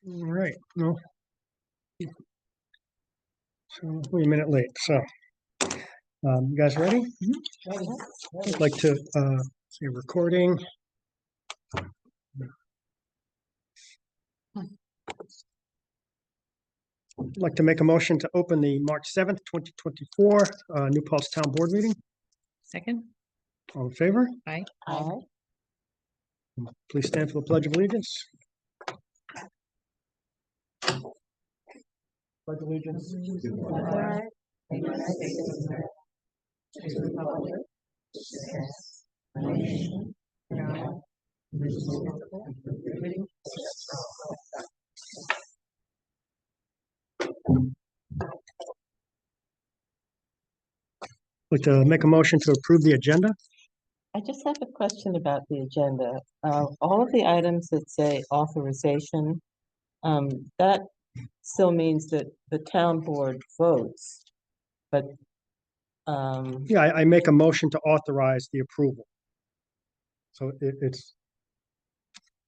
All right, no. So we're a minute late, so, you guys ready? I'd like to, say recording. I'd like to make a motion to open the March 7th, 2024, New Paltz Town Board meeting. Second. All in favor? Aye. Please stand for the Pledge of Allegiance. Pledge allegiance. Like to make a motion to approve the agenda. I just have a question about the agenda. All of the items that say authorization, that still means that the town board votes. But, Yeah, I make a motion to authorize the approval. So it's,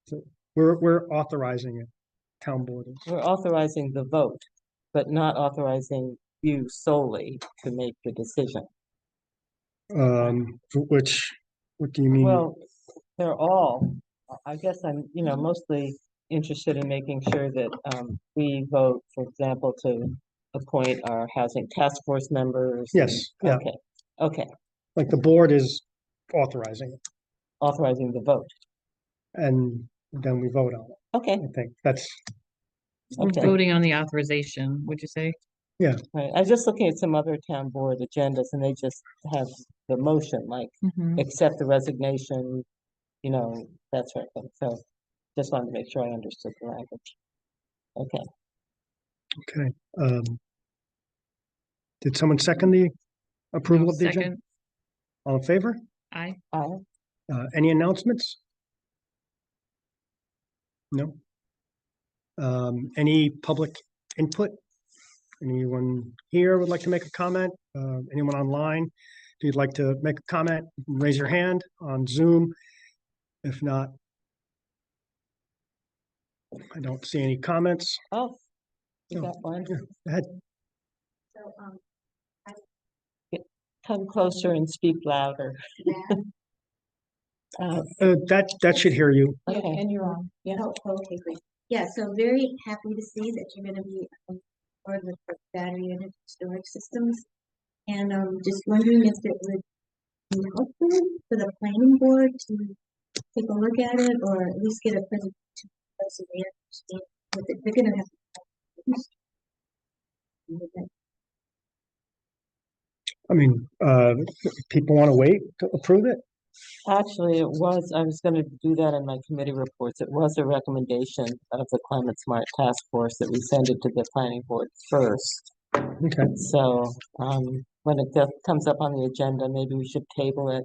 so we're authorizing it, town board is. we're authorizing the vote, but not authorizing you solely to make the decision. What do you mean? Well, they're all, I guess I'm, mostly interested in making sure that, we vote, for example, to appoint our housing task force members. Yes, yeah, Okay, like the board is authorizing it authorizing the vote. and then we vote on it. Okay, I think that's, okay. Voting on the authorization, would you say? Right. I was just looking at some other town board agendas and they just have the motion, like Mhm. accept the resignation, that sort of thing. So just wanted to make sure I understood the language. Okay. okay. Did someone second the approval No, of the agenda? second. All in favor? Aye. Any announcements? No? Any public input? Anyone here would like to make a comment? Anyone online? If you'd like to make a comment, raise your hand on Zoom. If not, I don't see any comments. Oh, you Oh, got one? Go ahead. So, Come closer and speak louder. That should hear you. yeah, Okay. and you're on. Yeah. Oh, okay, great. Yeah, so very happy to see that you're gonna be part of the battery energy storage systems. And just wondering if it would be helpful for the planning board to take a look at it or at least get a presentation so they understand what they're gonna have. I mean, people want to wait to approve it? Actually, I was gonna do that in my committee reports. It was a recommendation of the Climate Smart Task Force that we send it to the planning board first. Okay, So, when it comes up on the agenda, maybe we should table it,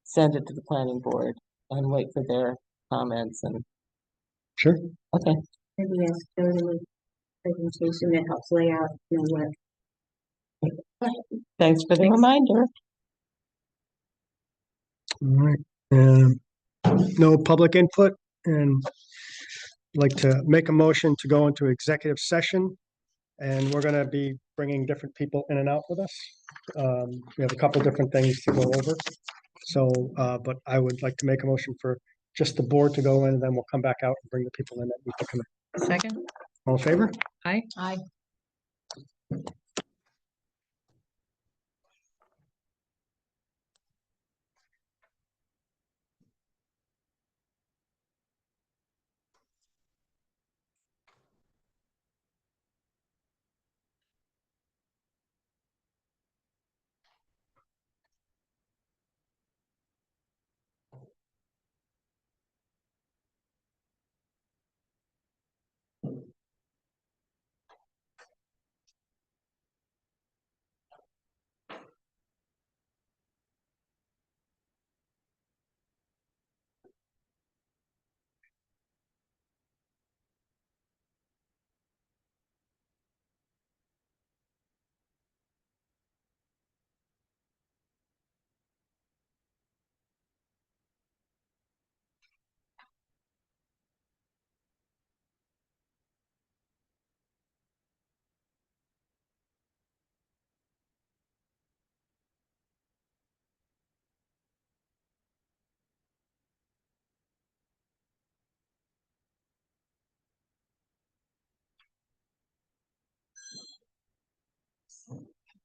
send it to the planning board and wait for their comments and, sure. okay. Maybe ask Joe presentation that helps lay out, what. Thanks for the reminder. All right. No public input and I'd like to make a motion to go into executive session. And we're going to be bringing different people in and out with us. We have a couple different things to go over. So, but I would like to make a motion for just the board to go in and then we'll come back out and bring the people in that need to come in. Second. All in favor? Aye. Aye.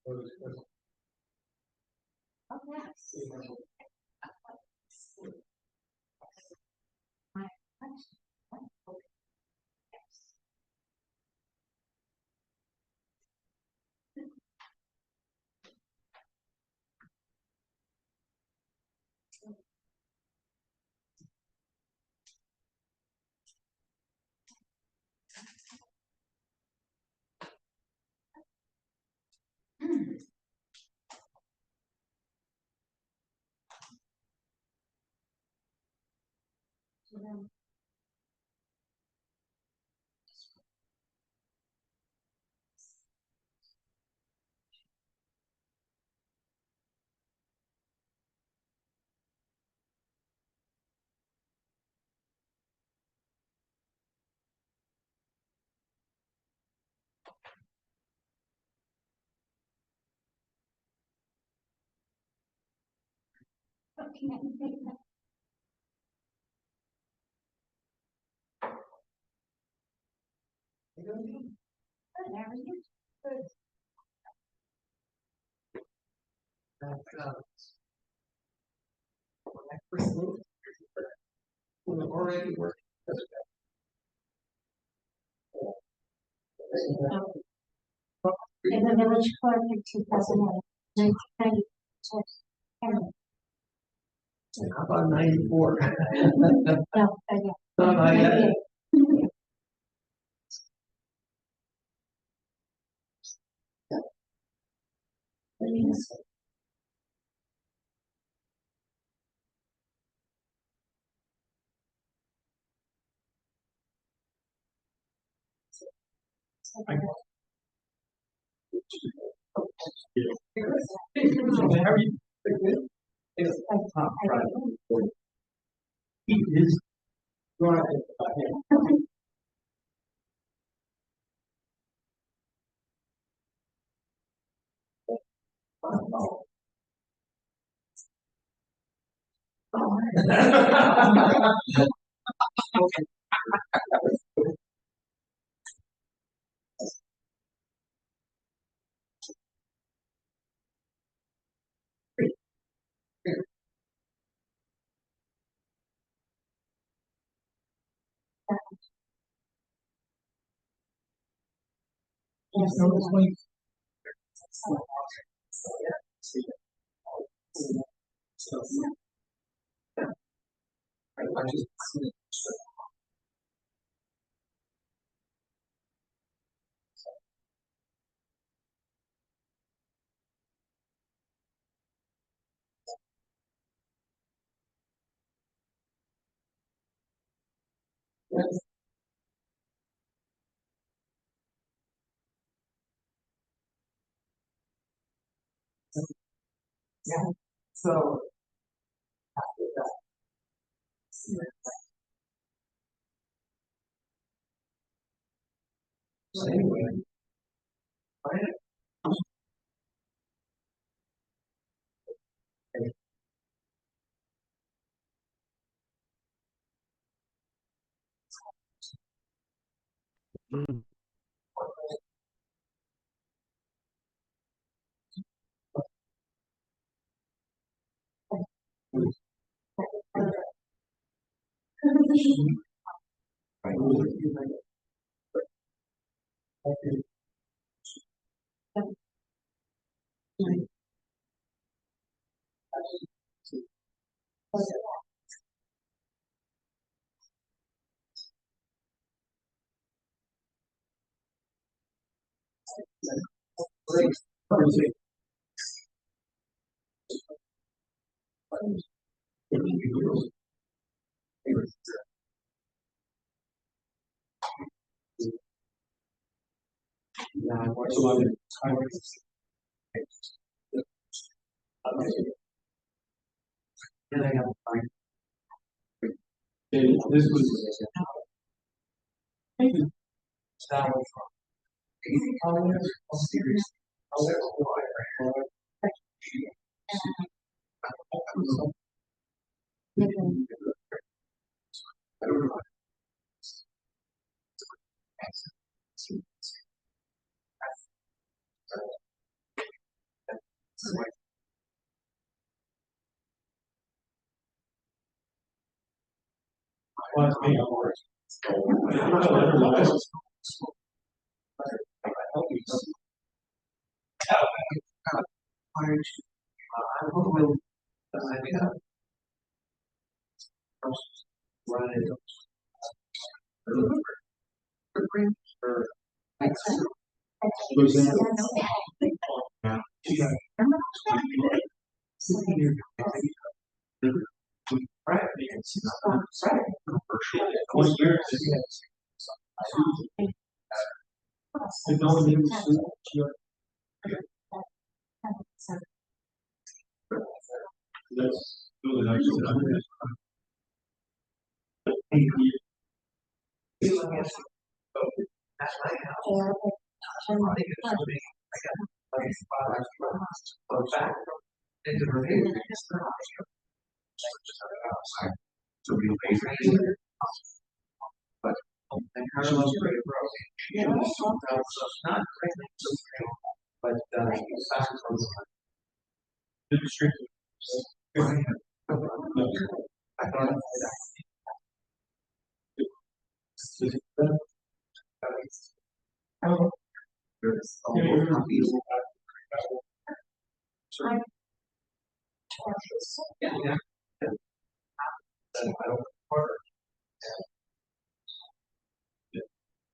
In the village clerk in 2019. How about 94? No, Not yet. How are you? It's top right. He is right. Yeah. So anyway, this was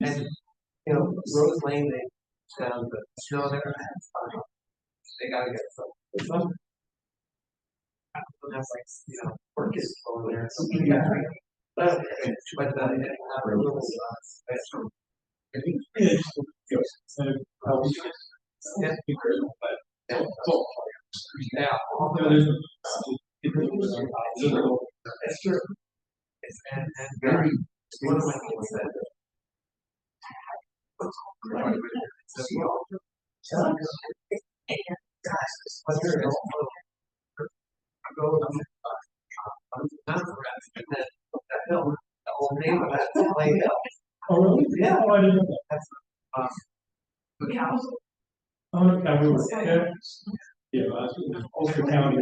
And, you know, Rose Lane, they found the snow there. They gotta get some. That's like, you know, work is over there. Something got right. But, a little, that's from. Yeah. That's true. And very, one of my things that. Oh, really? Yeah. Oh, I didn't know that. The council. Oh, yeah, we were there. Yeah, Ulster County.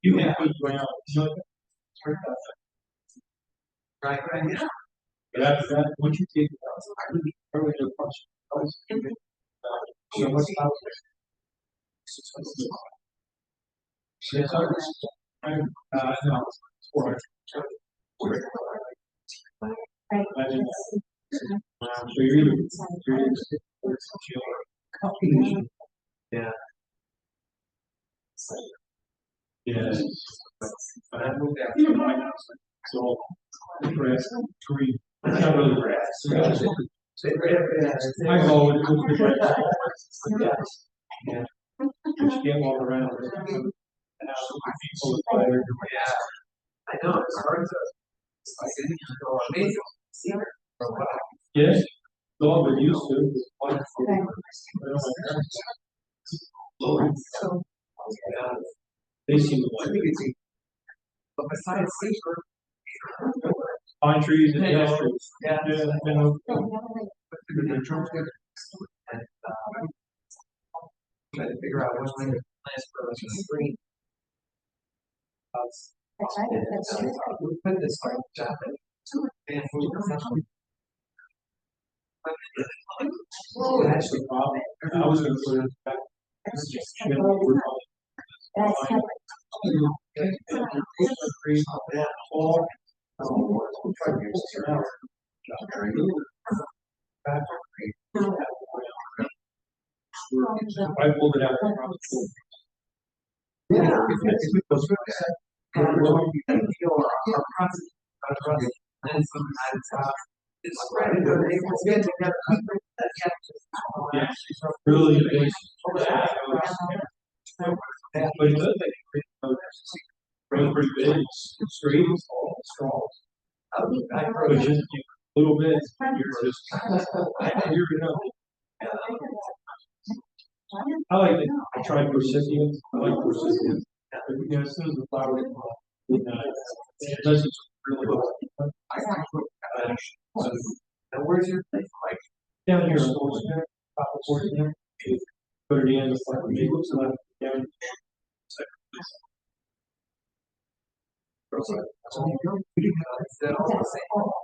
You can put ground. Right, yeah. That, once you take it out, I really, earlier question. So what's out there? 600. No, 400. Imagine that. So you're yeah. Yeah. But I moved out. So, grass, green. It's not really grass. I go with the grass. Yeah. Just get all around. People fire. Yeah. I know, it's hard to. Yes, dog would used to. They seem to like it. But besides safer. Pine trees and ash trees. Yeah. You know. And, trying to figure out which one to plant for the spring. We put this like job and we professionally. Actually, I was going to put it back. I pulled it out. Yeah, it's really big. But it does pretty big, straight, strong. But just a little bit, you're just, you're gonna. I like it. I tried persistence. I like persistence. You know, as soon as the flower comes up, it doesn't really go. And where's your place? Like down here, top of course, there. Go to the end, it's like, maybe it's not, yeah.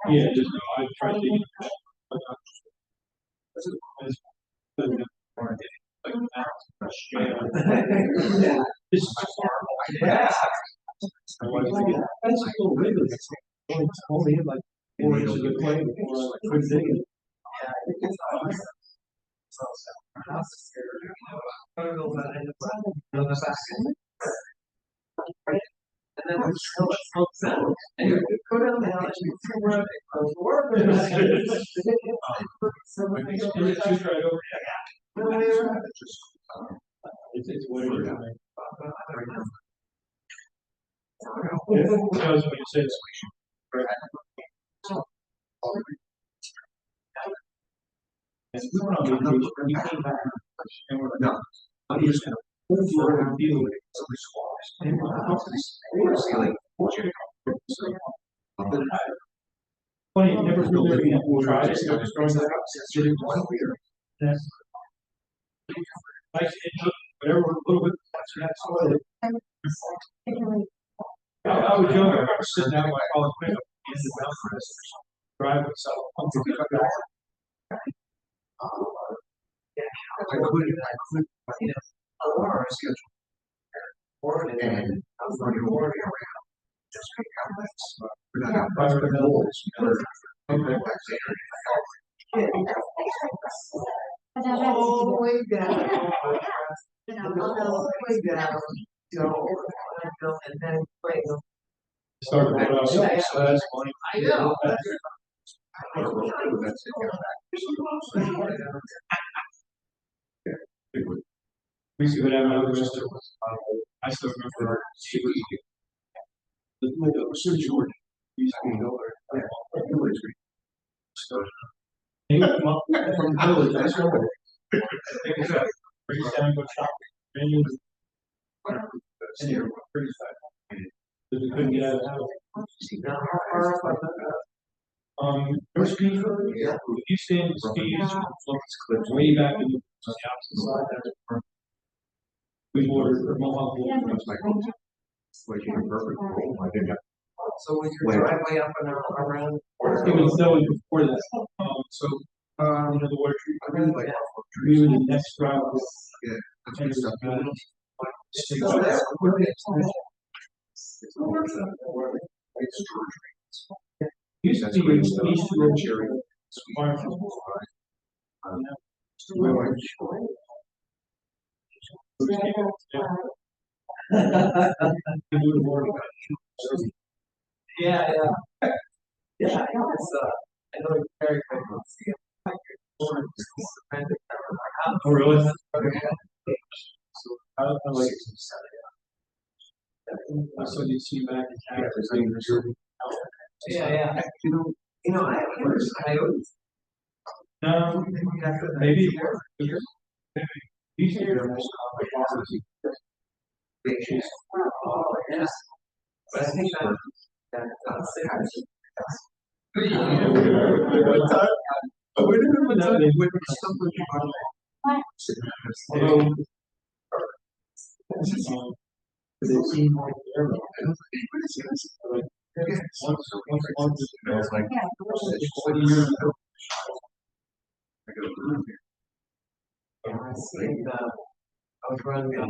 Yeah, just, I tried to. Only like 4 inches of clay before I couldn't dig it. It's right over. It's whatever. That was what you said. And we went on vacation, and we came back, and we're like, no, I'm just gonna pull forward and deal with it. So we squashed. And we were seeing, funny, it never really tried it, so just throwing that out. Did it one year. Yes. Like, it took whatever, a little bit, that's that soil. I was young, I remember sitting out my college window in the mountains, driving myself. I couldn't, our schedule. And I was going to worry around. Just we're not out of the goals. All the way down. All the way down. And then wait. Started that off, so that's funny. I know. We used to go down to the restaurant. I still remember. The so Jordan. We used to go there. So, he would come up from the village. I said, bring us down and go shopping. And he was pretty fast. Because we couldn't get out of the house. First Steve, yeah. If you stand in Steve's, it's way back in the opposite side. We ordered Mohawk. Like a perfect roll. I didn't have. So was your driveway up and around? It was selling before that. So, you know, the water treatment. I really like that. We were the next driveway. Yeah. And stuff. Used to be East Road Cherry. Yeah, yeah. Yeah, I know it's very good. Oh, really? I like it. So you see back in yeah. You know, I haven't coyotes. No, maybe here. These are your most common. Oh, yes. But I think that I was running up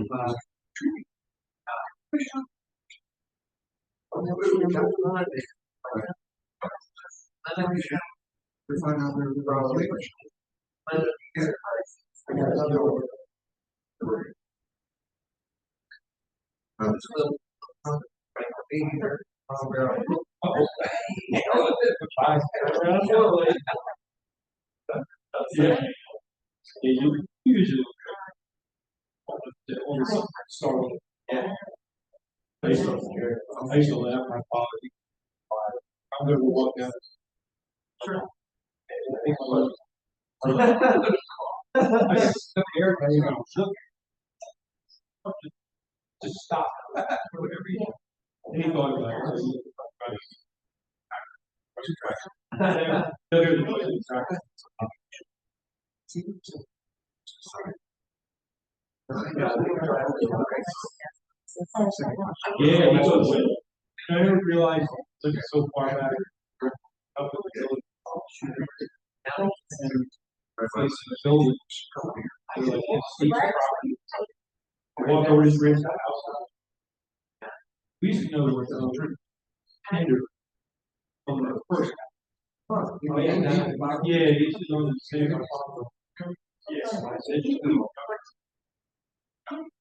yeah. You usually start with I used to laugh my father. I'm gonna walk out. Sure. I just took air, just stop. Whatever you want. And he thought about it. Yeah, he goes, I didn't realize, look so far back. Up with the village. And replacing the building. They're like, it's steep property. I walk over to his grand's house. We used to know there was a drink. Tender. On the first. Oh, yeah, he used to know the same. Yes, I said, you know.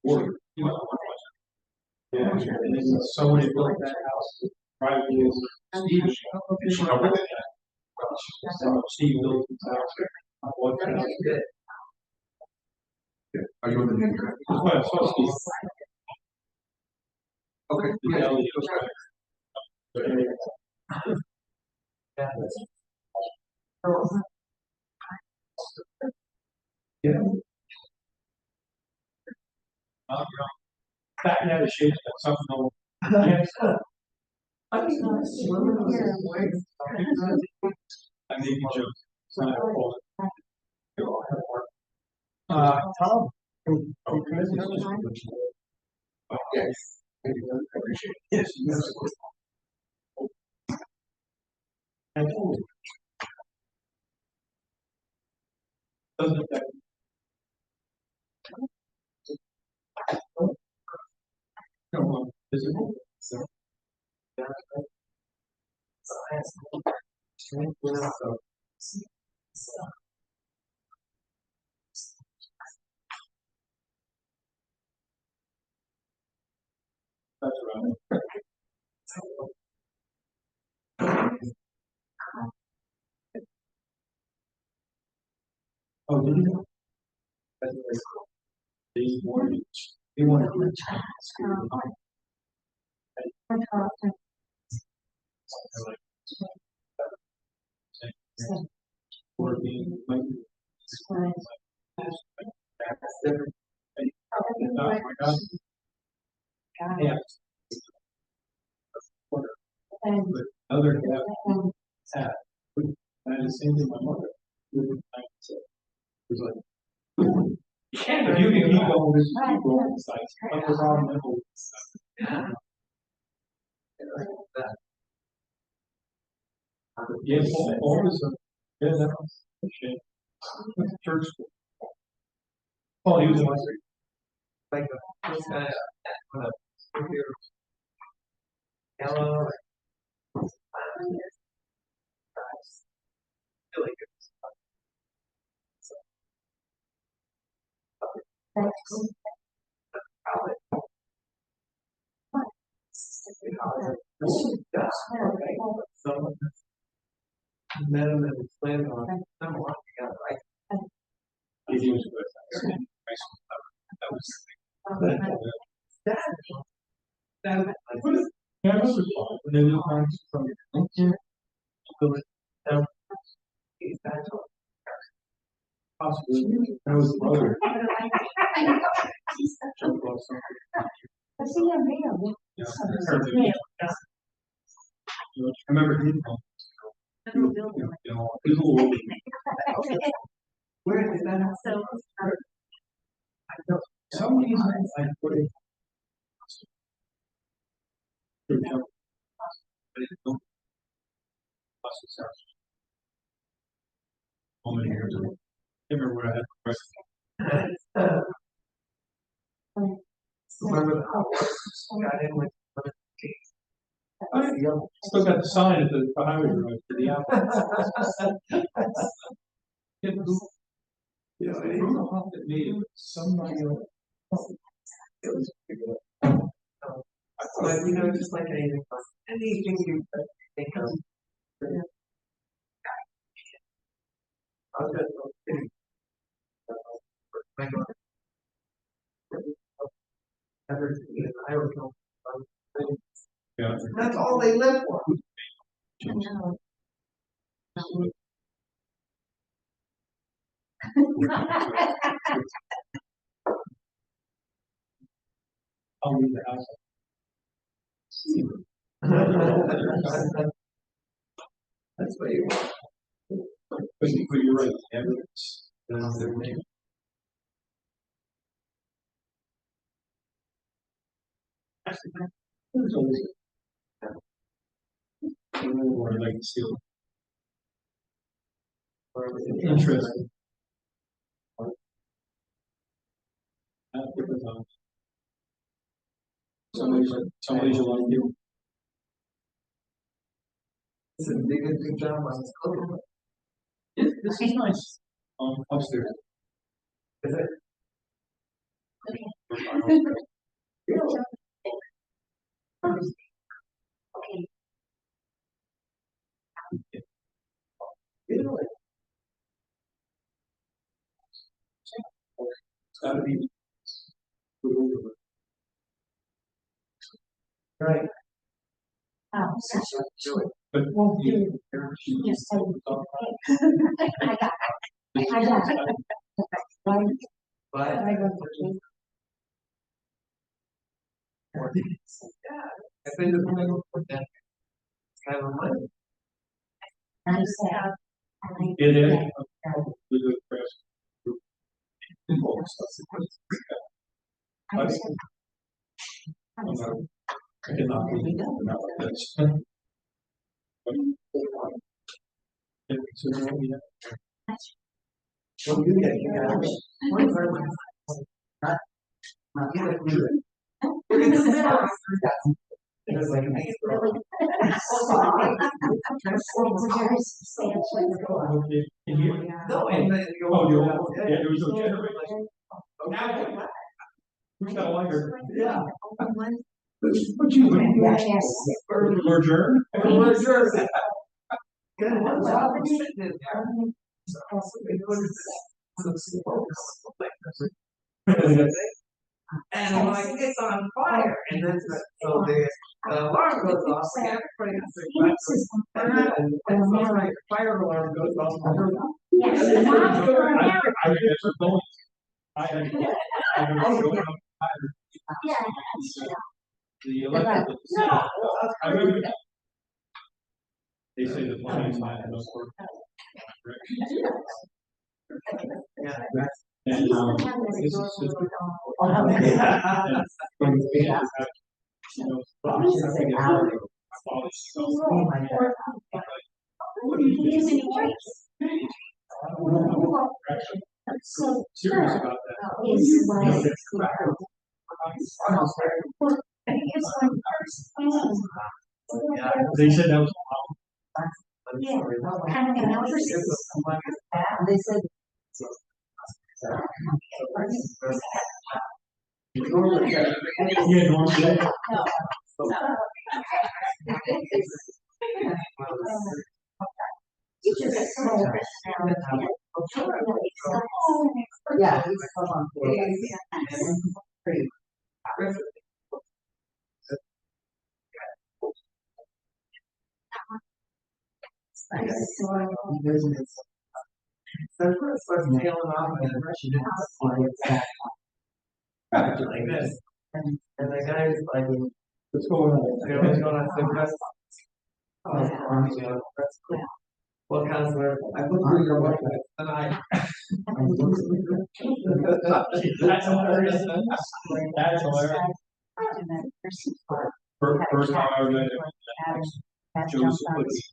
Or, you know. Yeah, and then somebody built that house, privately, Steve. Steve built his house. What kind of did? Are you on the name? Well, I saw Steve. Okay. Yeah. That had a shape that something else. I mean, I make a joke. It's not a fault. Tom? Yes. I appreciate it. Yes. I told you. Doesn't affect. No, physical. So. That's right. Oh, did you? That's very cool. They want to. Or being like. Yeah. But other half. And the same thing my mother. Was like. If you can keep going, this keep going, it's like, but the problem is. Yes, all this, yeah, that was shit. Church school. Oh, he was in my street. Like, hello. Met him and explained on some walking out, right? He was good. That was yeah, it was fun. And then you find from your possibly that was brother. I remember him. People where is that? So I know some reason I put it. How many years ago? I remember what I had for breakfast. Remember the got in with still got the sign at the highway road for the apple. Yeah, I don't know how it made it. Somebody else. It was pretty good. But you know, just like anything you think of. I'll just yeah. That's all they live for. I'll leave the house. That's what you want. But you're right, evidence. There's always. Or like to see. Interesting. Different times. Somebody's a lot of you. It's a big job on this code. This is nice. Upstairs. Is it? Really? It's gotta be. Right. But won't you? Yes, I got it. I got it. But. I've been to that. Kind of money. I said. It is. We do it first. I cannot believe that's. Well, you get, you got it. It was like, no, and then you. Oh, yeah, there was no generator. Now, who's got a lighter? Yeah. What you? Or adjourn? We're sure. Good, one job, we're sitting in there. And like, it's on fire, and then, so the alarm goes off, and everybody has to. And so like, fire alarm goes off. The electrical. I remember that. They say the plumbing side of those work. Yeah. And, this is just. Serious about that. They said that was. They said. Yeah, normally. Yeah. Hold on. So first starts tailing off and then she didn't like this. And the guy is like, What's going on? you know, what's going on? So that's. That's cool. Well, counselor, I looked through your work and I. That's hilarious. That's hilarious. First time I read it. Joseph was.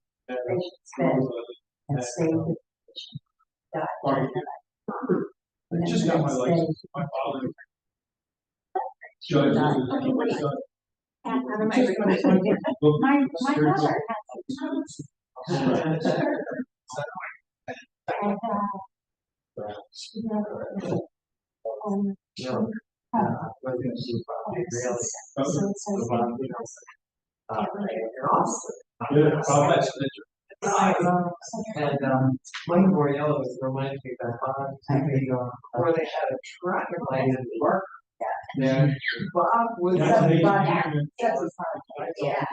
And saved the I just got my license. My father. Judge. My daughter. Yeah, well, that's the. And Mike Moriello reminds me that where they had a traffic light in the park. Yeah. Bob was. That's an Yeah.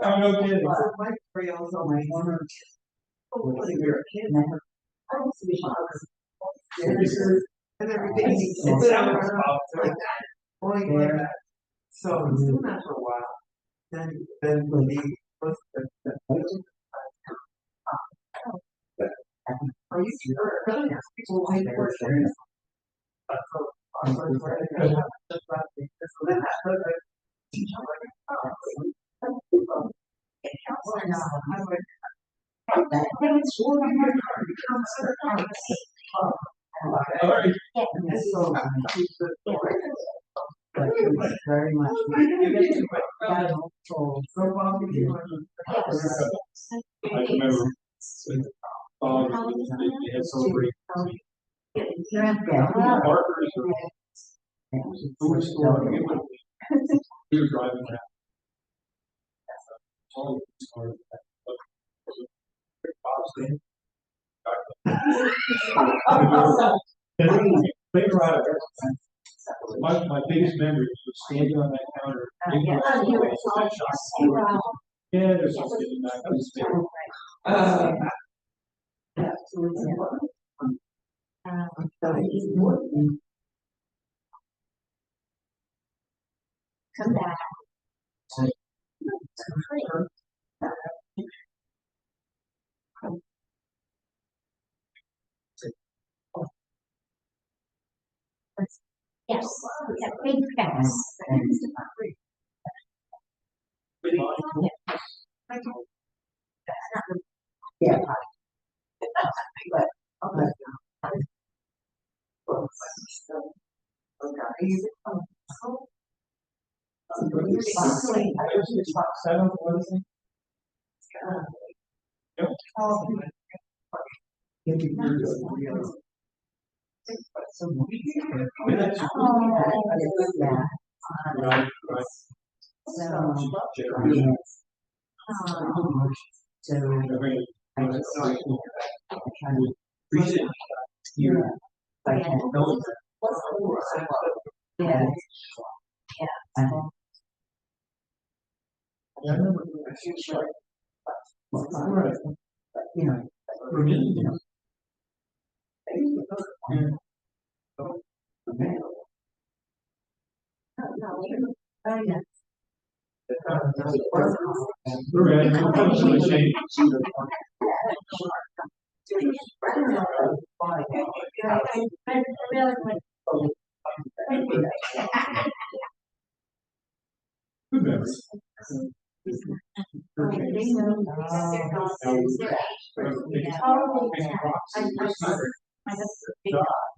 Oh, no kidding. Mike Moriello's on my corner. When you're a kid. And everything. So he's doing that for a while. Then when he was Are you sure? People like their shirts. Very much. I remember. They had so great. Parker's or. Food store. We were driving around. All the stores. They were out of there. My biggest memory was standing on that counter. Yeah, there's something back. I was there. Come back. Yes, yeah, big facts. Yeah.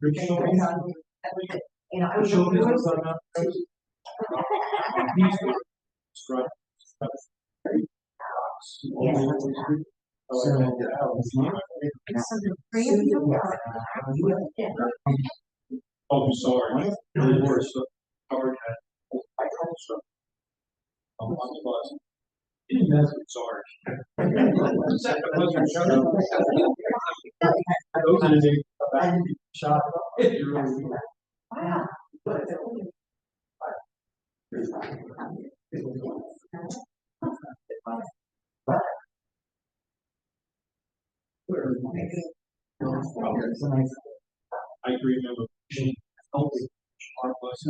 Good memories. Oh, I'm sorry. The worst. Howard had. On the bus. He didn't mess with Sarge. Those are the back shot. You really do. I remember. Our bus.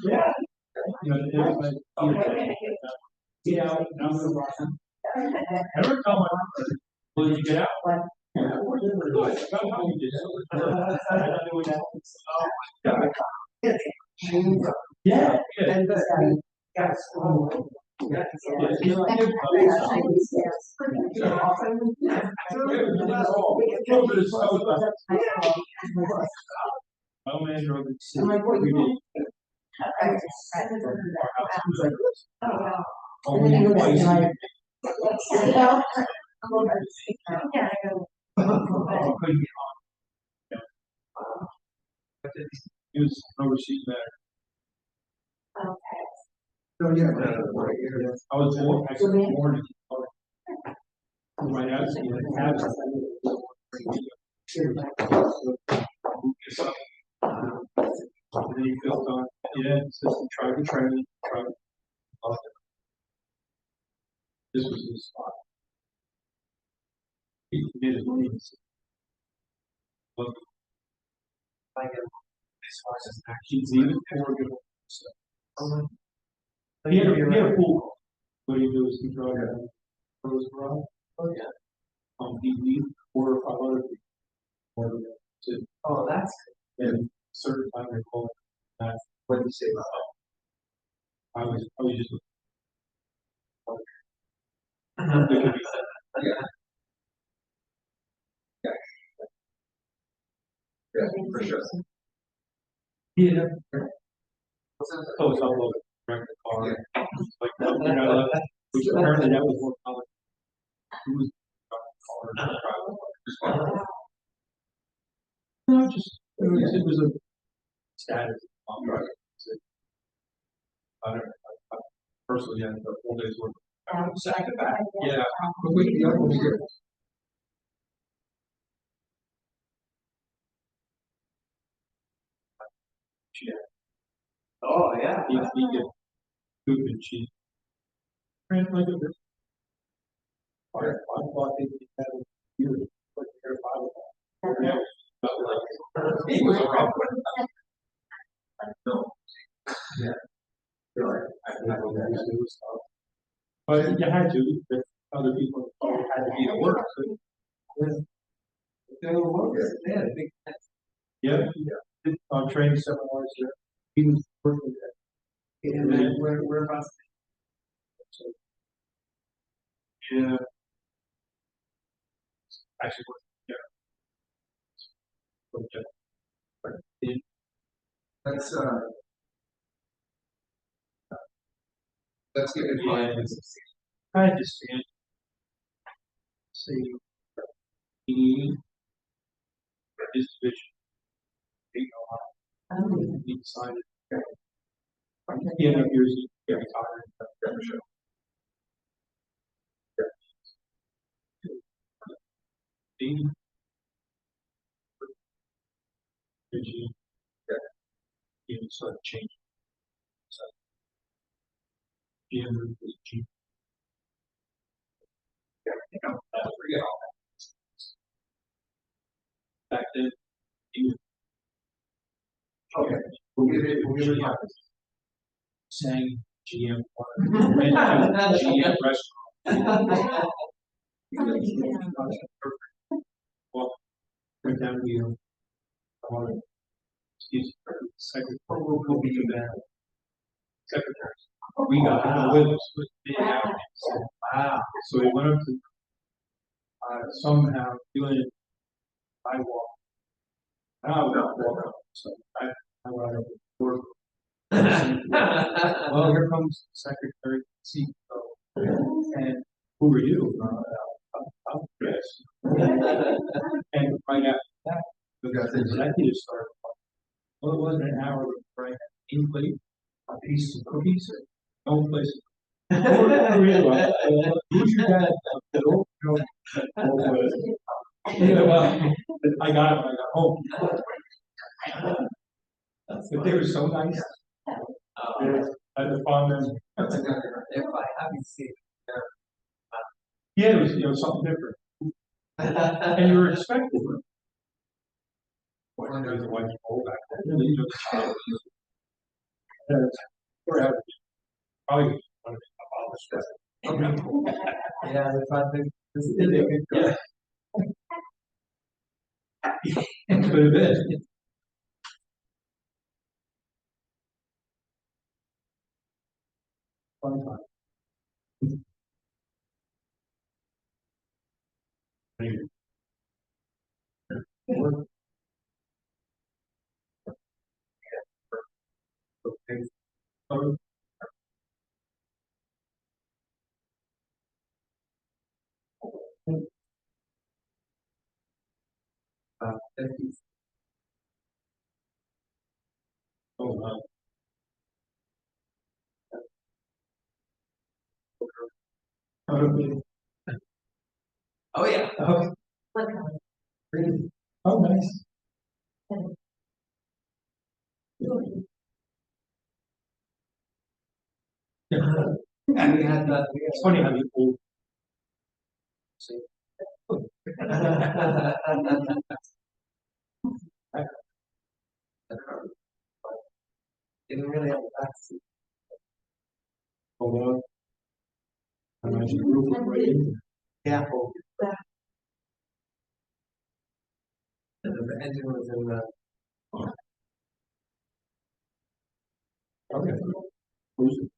Yeah. You know, it was like, get out, and I'm gonna rush him. Never tell my, will you get out? Yeah. Yeah. Oh man, drove it. He was overseas there. So, yeah. I was born, actually born in Florida. Right out of the cabin. And then he built on, yeah, system, tried to train, this was his spot. He did his needs. Look. As far as actions, even more good stuff. He had a pool. What do you do is he drove it. Rose garage. Oh, yeah. He needs 4 or 5 other people. Or to, Oh, that's. and certain time they call it. What did you say about that? I was just. Yeah, for sure. Yeah. Oh, it's all over. Rent the car. Like that, you know, which apparently that was more common. Who was driving the car? No, just, it was a status. Right. I don't, I personally, had the whole day's work. Second back. Yeah. But we, the other one's here. Yeah. Oh, yeah. He get food and cheese. Translate this. I thought they had a few, like, their Bible. Yeah. But like, he was a rough one. No. Yeah. Really, I don't know that was tough. But you had to, if other people had to be at work. So, Yeah, I think. yeah. Training seminars there. He was working there. And then we're about. Yeah. Actually, yeah. But That's give it yeah, five. I understand. See, he, his vision, he decided. He ended up years, he retired. He, vision, he started changing. So, he ended up changing. That's pretty all. Back then, he was. Okay, we'll give it saying GM, went to GM restaurant. Well, went down to you. Excuse me, secretary, we'll be there. Secretary. We got him with us with big outfits. Wow. So he went up to, somehow doing it. I walk. Now I walk. So I ride up the door. Well, here comes Secretary CEO. And who are you? I'm Chris. And right after that, we got the executive started. Well, it wasn't an hour before I had in-plate, a piece of cookies, no place. Who are you? Who's your dad? Yeah, well, I got it when I got home. But they were so nice. At the farm, If I haven't seen yeah, it was, something different. And you were expecting it. Well, there's a white pole back there. Really just, forever. Probably one of the stress. Yeah, if I think this is a good guy. Could have been. Fun time. Anyway. Okay. Thank you. Oh, wow. Okay. Oh, yeah. Okay. Green. Oh, nice. And we had that. It's funny how you old. Didn't really have that. Hold on. And I should move it right in. Yeah. And the engine was in the. Okay. Who's it?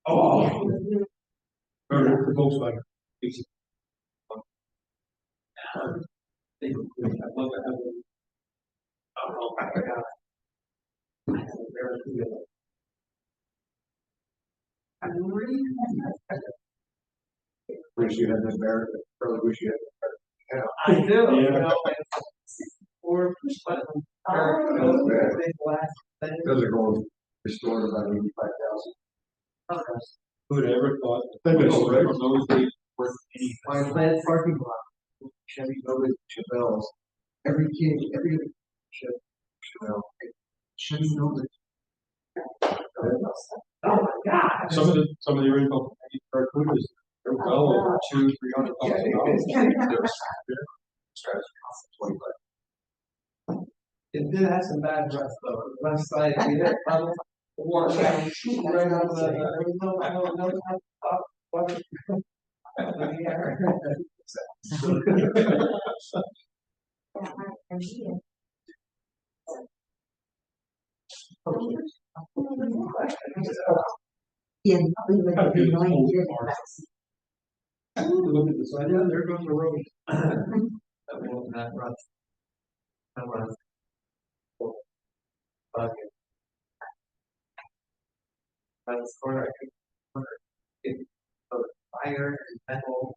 Oh. Or the Volkswagen. It's- I love that. Oh, I forgot. Wish you had this bear, probably wish you had. I do, you Yeah. know, or push button. Or big glass thing. Those are going restored about 85,000. Okay. Who'd ever thought? They've been already from those days worth anything. My planned parking lot, Chevy Nova Chevelles. Every kid, every Chevelle. Chevy Nova. oh my God. Some of the original Barracudas, they're well over $200,000-300,000. It did have some bad rust though, the left side, we hit puddle, the water got shooting right out of the, there was Yeah, we would have been going to Look at the side, yeah, there goes the road. That wasn't that rust. That was. Bug. That's corner, I think, it, fire and metal,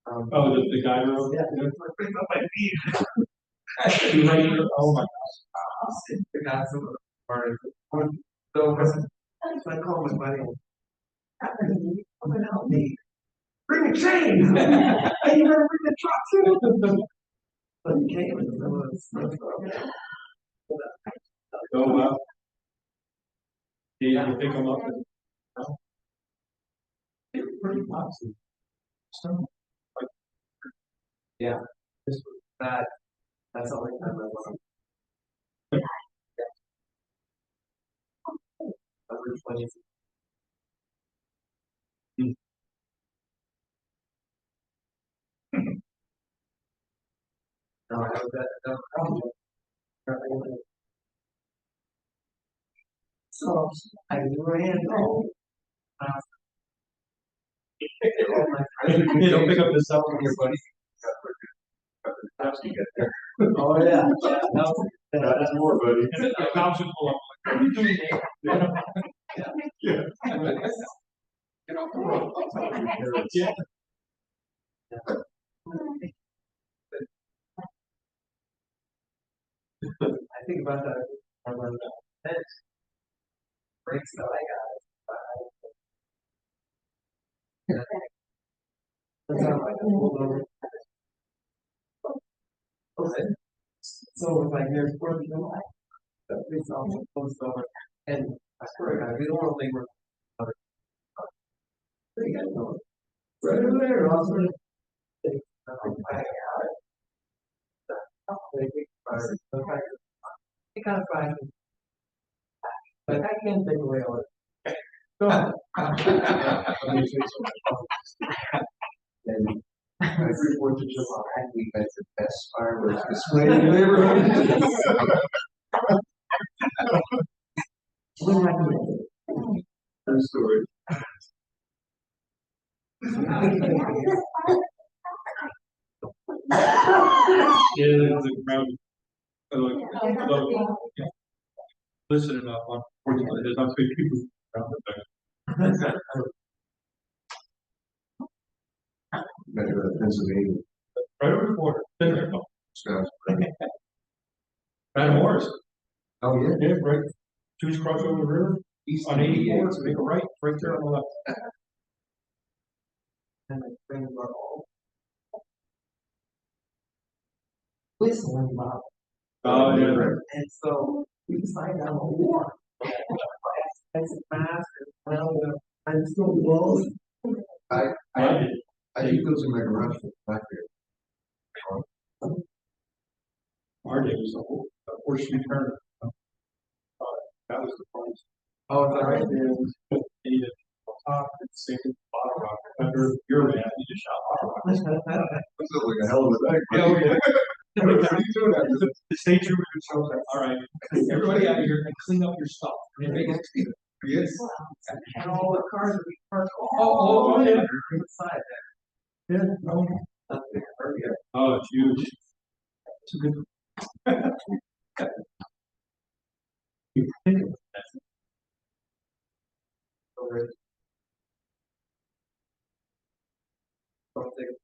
Oh, the guy road? yeah, it's like, bring up my feet. You right here, oh my The guy from the part, so, I called my buddy. I'm gonna help me. Bring a chain! And you better bring the truck too! But he came and it was. Oh, wow. Yeah, you pick them up and. They were pretty boxy. So, Yeah, this was that, that's all I remember. Number 20. No, I have that, no problem. So, I ran home. You don't pick up the cell from your buddy. Oh, yeah. That's more, buddy. Now should pull up. What are you doing there? Yeah. Get off the road. Yeah. I think about that, I run that. Breaks that I got. That's how I pulled over. Okay. So it's like there's 4th of July. The police officer pulls over, and I swear to God, we don't want to think we're. You guys know. Right over there, officer. It kind of fine. But I can't take away all it. Go ahead. And every 4th of July, we had the best fireworks display in the neighborhood. True story. Yeah, the crowd. Listen enough, unfortunately, there's not three people around the back. Better go to Pennsylvania. Right over the border, been there, no. Van Morris. Oh, yeah? Yeah, right, choose cross over the river, east on 84, make a right, right there on the left. And the thing about all. Whistling about. Oh, yeah. And so we decided on a war. As a mask, and still blows. I think those are my garage back there. Our day was a horseshoe turn. That was the price. Oh, it's all right. singing bottle rock under your man, you just shot bottle rock. This is like a hell of a thing. Yeah, okay. The state trooper shows up, all right, everybody out here and clean up your stuff. And make it clean. Yes. And all the cars would be parked Oh, yeah. inside Yeah, oh, there. oh, it's huge. It's a good. You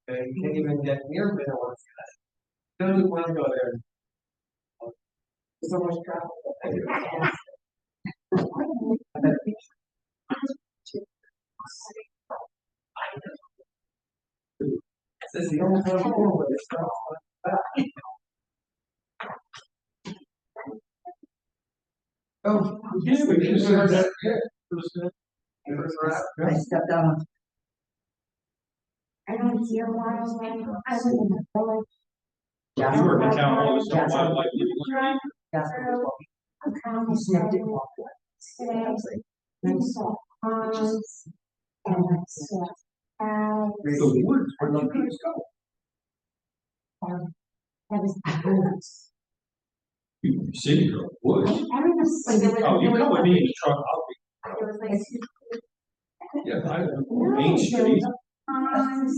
can't even get near middle. Don't even want to go there. So much traffic. This is the only time where it's Oh, Yeah, we just heard that. Yeah, it was good. I stepped down. I don't hear wildlife. I live in the village. You work in town hall, there's no wildlife. That's I'm kind of snipped it off. Today, and saw ponds and I saw cows. The woods, where the kids go. That was birds. You city girl, woods. Everyone. Oh, you come with me in the truck, I'll be. It was like. Yeah, I, No, Main there Street. was ponds,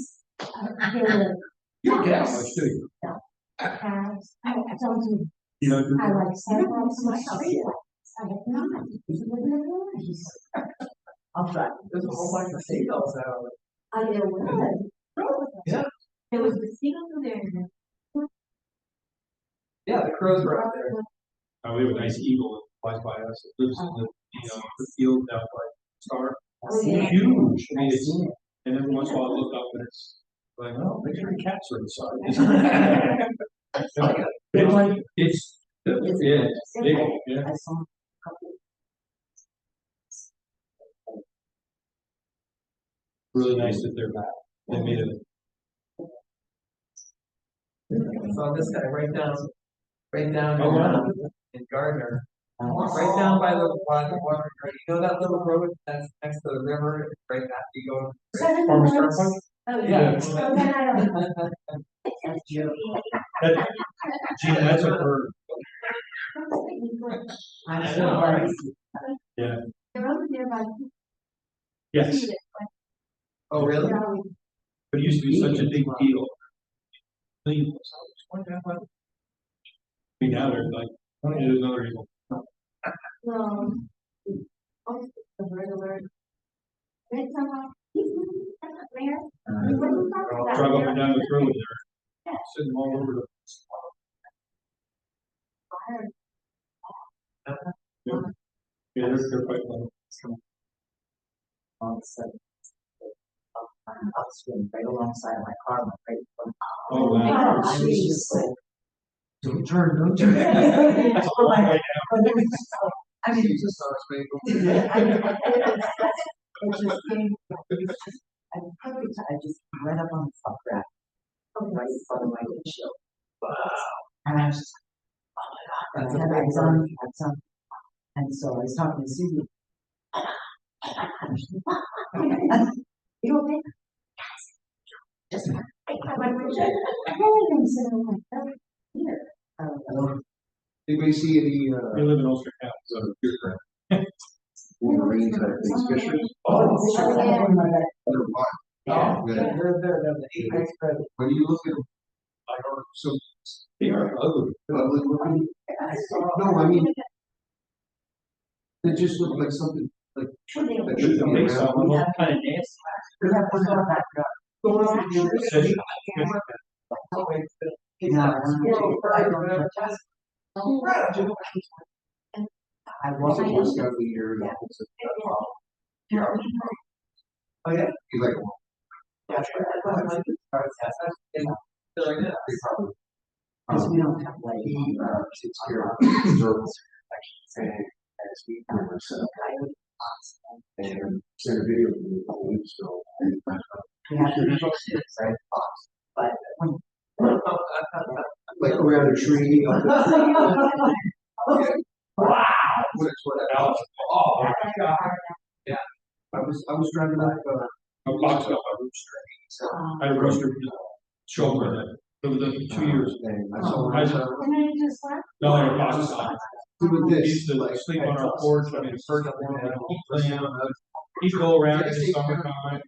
there You don't get how much, do you? were cows. I don't do. You know, I like sidewalks and streetlights. I have not. I'll try. There's a whole bunch of seagulls out. There was. Yeah. There was the seagulls there. Yeah, the crows were out there. oh, we have a nice eagle that flies by us, it lives in the field down by Star. Oh, yeah. Huge, I mean, it's, and every once in a while I look up and it's like, oh, make sure the cats are inside. It's like, it's, yeah, big, yeah. I saw a couple. Really nice that they're back. They made it. So this guy right down Oh, wow. in Gardner. Right down by the water, you know that little road that's next to the river, right after you go. Farmer's Turnpike? Oh, Yeah. So then I don't. That, Gina, that's a bird. I'm so glad. Yeah. They're over there by. Yes, Oh, really? but it used to be such a big deal. Clean. I mean, now they're like, oh, there's another eagle. Well. Also, the regular. There's someone, he's there. What are you talking about? Drive up and down the road there, sitting all over the. Yeah, they're quite low. On set. Upstream, right alongside my car, right from. Oh, wow. I was just like. Don't turn. That's a long way I mean, Jesus, Star it just came. I perfect, I just went up on the fuck rack. Right in front of my windshield. Wow. And I was just, oh my God, and I had some. And so I was talking to Susie. You okay? Yes. Just. I went, everything said, I'm like, oh, here. Anybody see any, We live in Ulster County, so you're correct. Wolverines at these fishers? Oh, yeah. They're wild. Yeah, Yeah. they're the 8 spread. When you look at them, like, are so They are ugly. ugly looking. I saw. No, I mean, they just look like something, like, that should be Make some, around. kind of dance. We have one more back up. I What's wasn't. it, what's got the year? Oh, yeah. You like, Because we don't have like. he, takes care of observables. And as we kind of set up and send a video to me a couple weeks ago. We have to repost it, right? But when. Like around a tree. Wow. What, Alex. Oh, my God. I'm was driving up, A box up a rooster. I had a rooster shoulder that, for the 2 years. I saw, I said, no, I had a box up. doing He this. used to sleep on our porch, I mean, first morning, he'd go around in the summertime.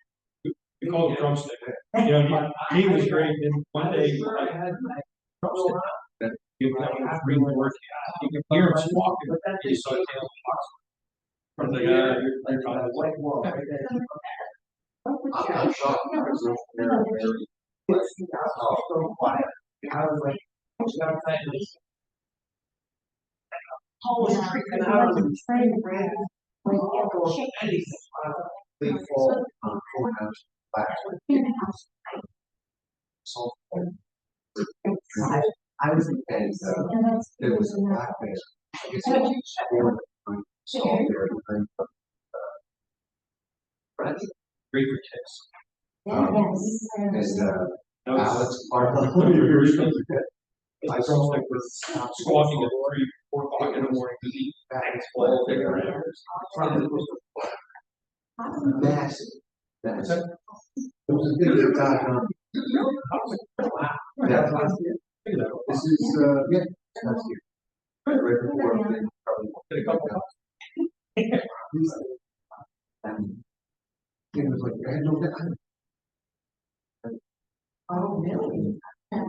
We called it drumstick. You know, he was great, and one day, I had my drumstick. That he was really working. You could hear him squawking, he saw tail box. I was like, you're kind of like, whoa. I'm shocked. I was over there very. I was so quiet. I was like, what's that thing? And I was trying to grab. They fall on courthouse back. So. I was in bed, there was a black bear. I guess it was scored. So there, Great for kids. and, That was- Alex Parker. My drumstick was squawking at 3, 4 o'clock in the morning because he bangs all day around. Massive. Massive. It was a good time. Yeah. This is, yeah, that's here. Right before, then probably. Did a couple of It was like, I had no. Oh, really? Yeah,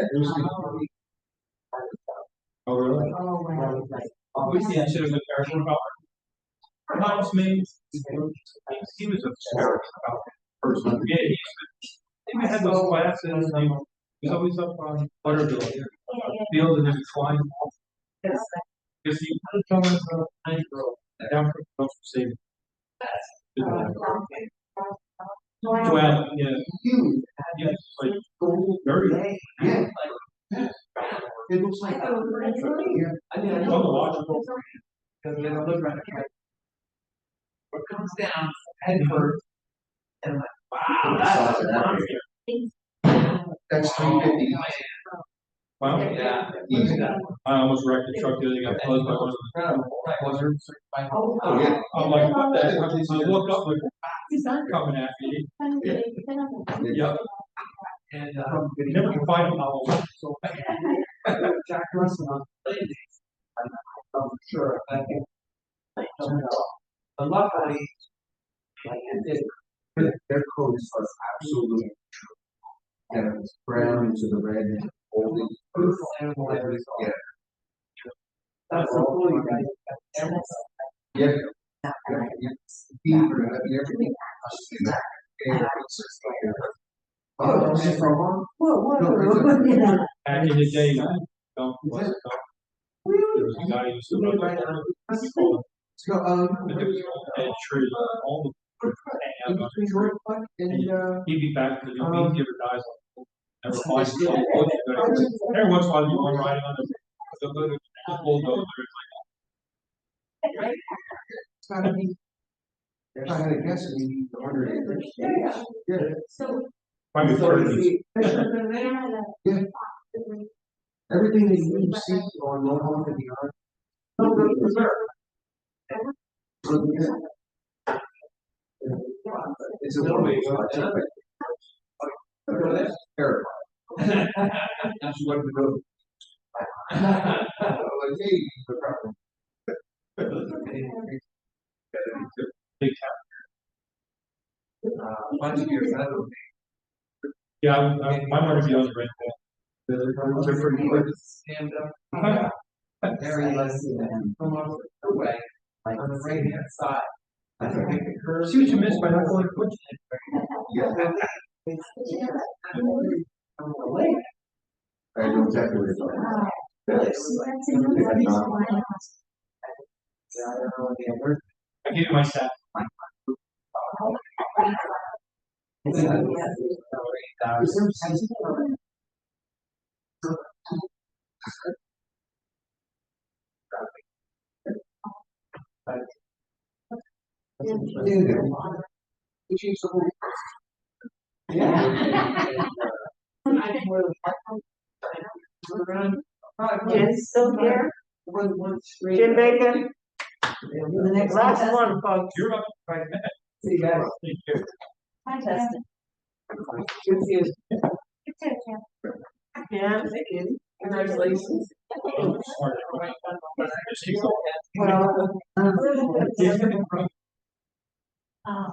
it was. Oh, really? Oh, wow. What's the answer to the parachute about? Reminds me, he was a scary person. Yeah, he had those classes, he was always up on Butterville, field and just flying. Because he was coming from a tiny girl, down from State. Well, yeah, Huge. yeah, like, very. Yeah. It looks like. I mean, I know the logical. Because then I look around the what comes down head first, and I'm like, wow, that's a monster. That's 350. Well, yeah, I almost wrecked the truck the other day, got closed by one of the buzzards. Oh, yeah. I'm like, what the heck? So I look up, like, he's not coming after you. Yep. And, you never can find them all. So, Jack Russell. I'm sure. I think. but luckily, Their codes are absolutely true. And it's brown into the red and gold. beautiful animal everything. Yeah. That's the fully right. Yeah. Beaver, everything. And it's just like. Oh, is it from? Back in the day, there was a guy who used to run the So, dead tree, all the. and, He'd be back to the bean giver guys. Never find him. Every once in a while, you want to ride on the bulldozer. it's gotta be. If I had to guess, we need 100 acres. Yeah. So. Probably 30. Yeah. Everything that you see on one home to beyond. It's a little bit. Terrible. That's what we do. Like, hey, the problem. Big Bunch of years out of. Yeah, I want to be on the red wall. They're pretty good. Stand up. Very less than. Come over the way, like on the right hand side. I can make the curve. See what you missed by not going to Quincy. Yeah. I know exactly what you're talking about. I gave you my stat. Jen's still here? Jim Bacon? The next Last one, folks. You're up right now. See you guys. Thank you. Fantastic. Good to see you. You too, Kim. Yeah, thank you. Congratulations. Just keep going. Well, Uh,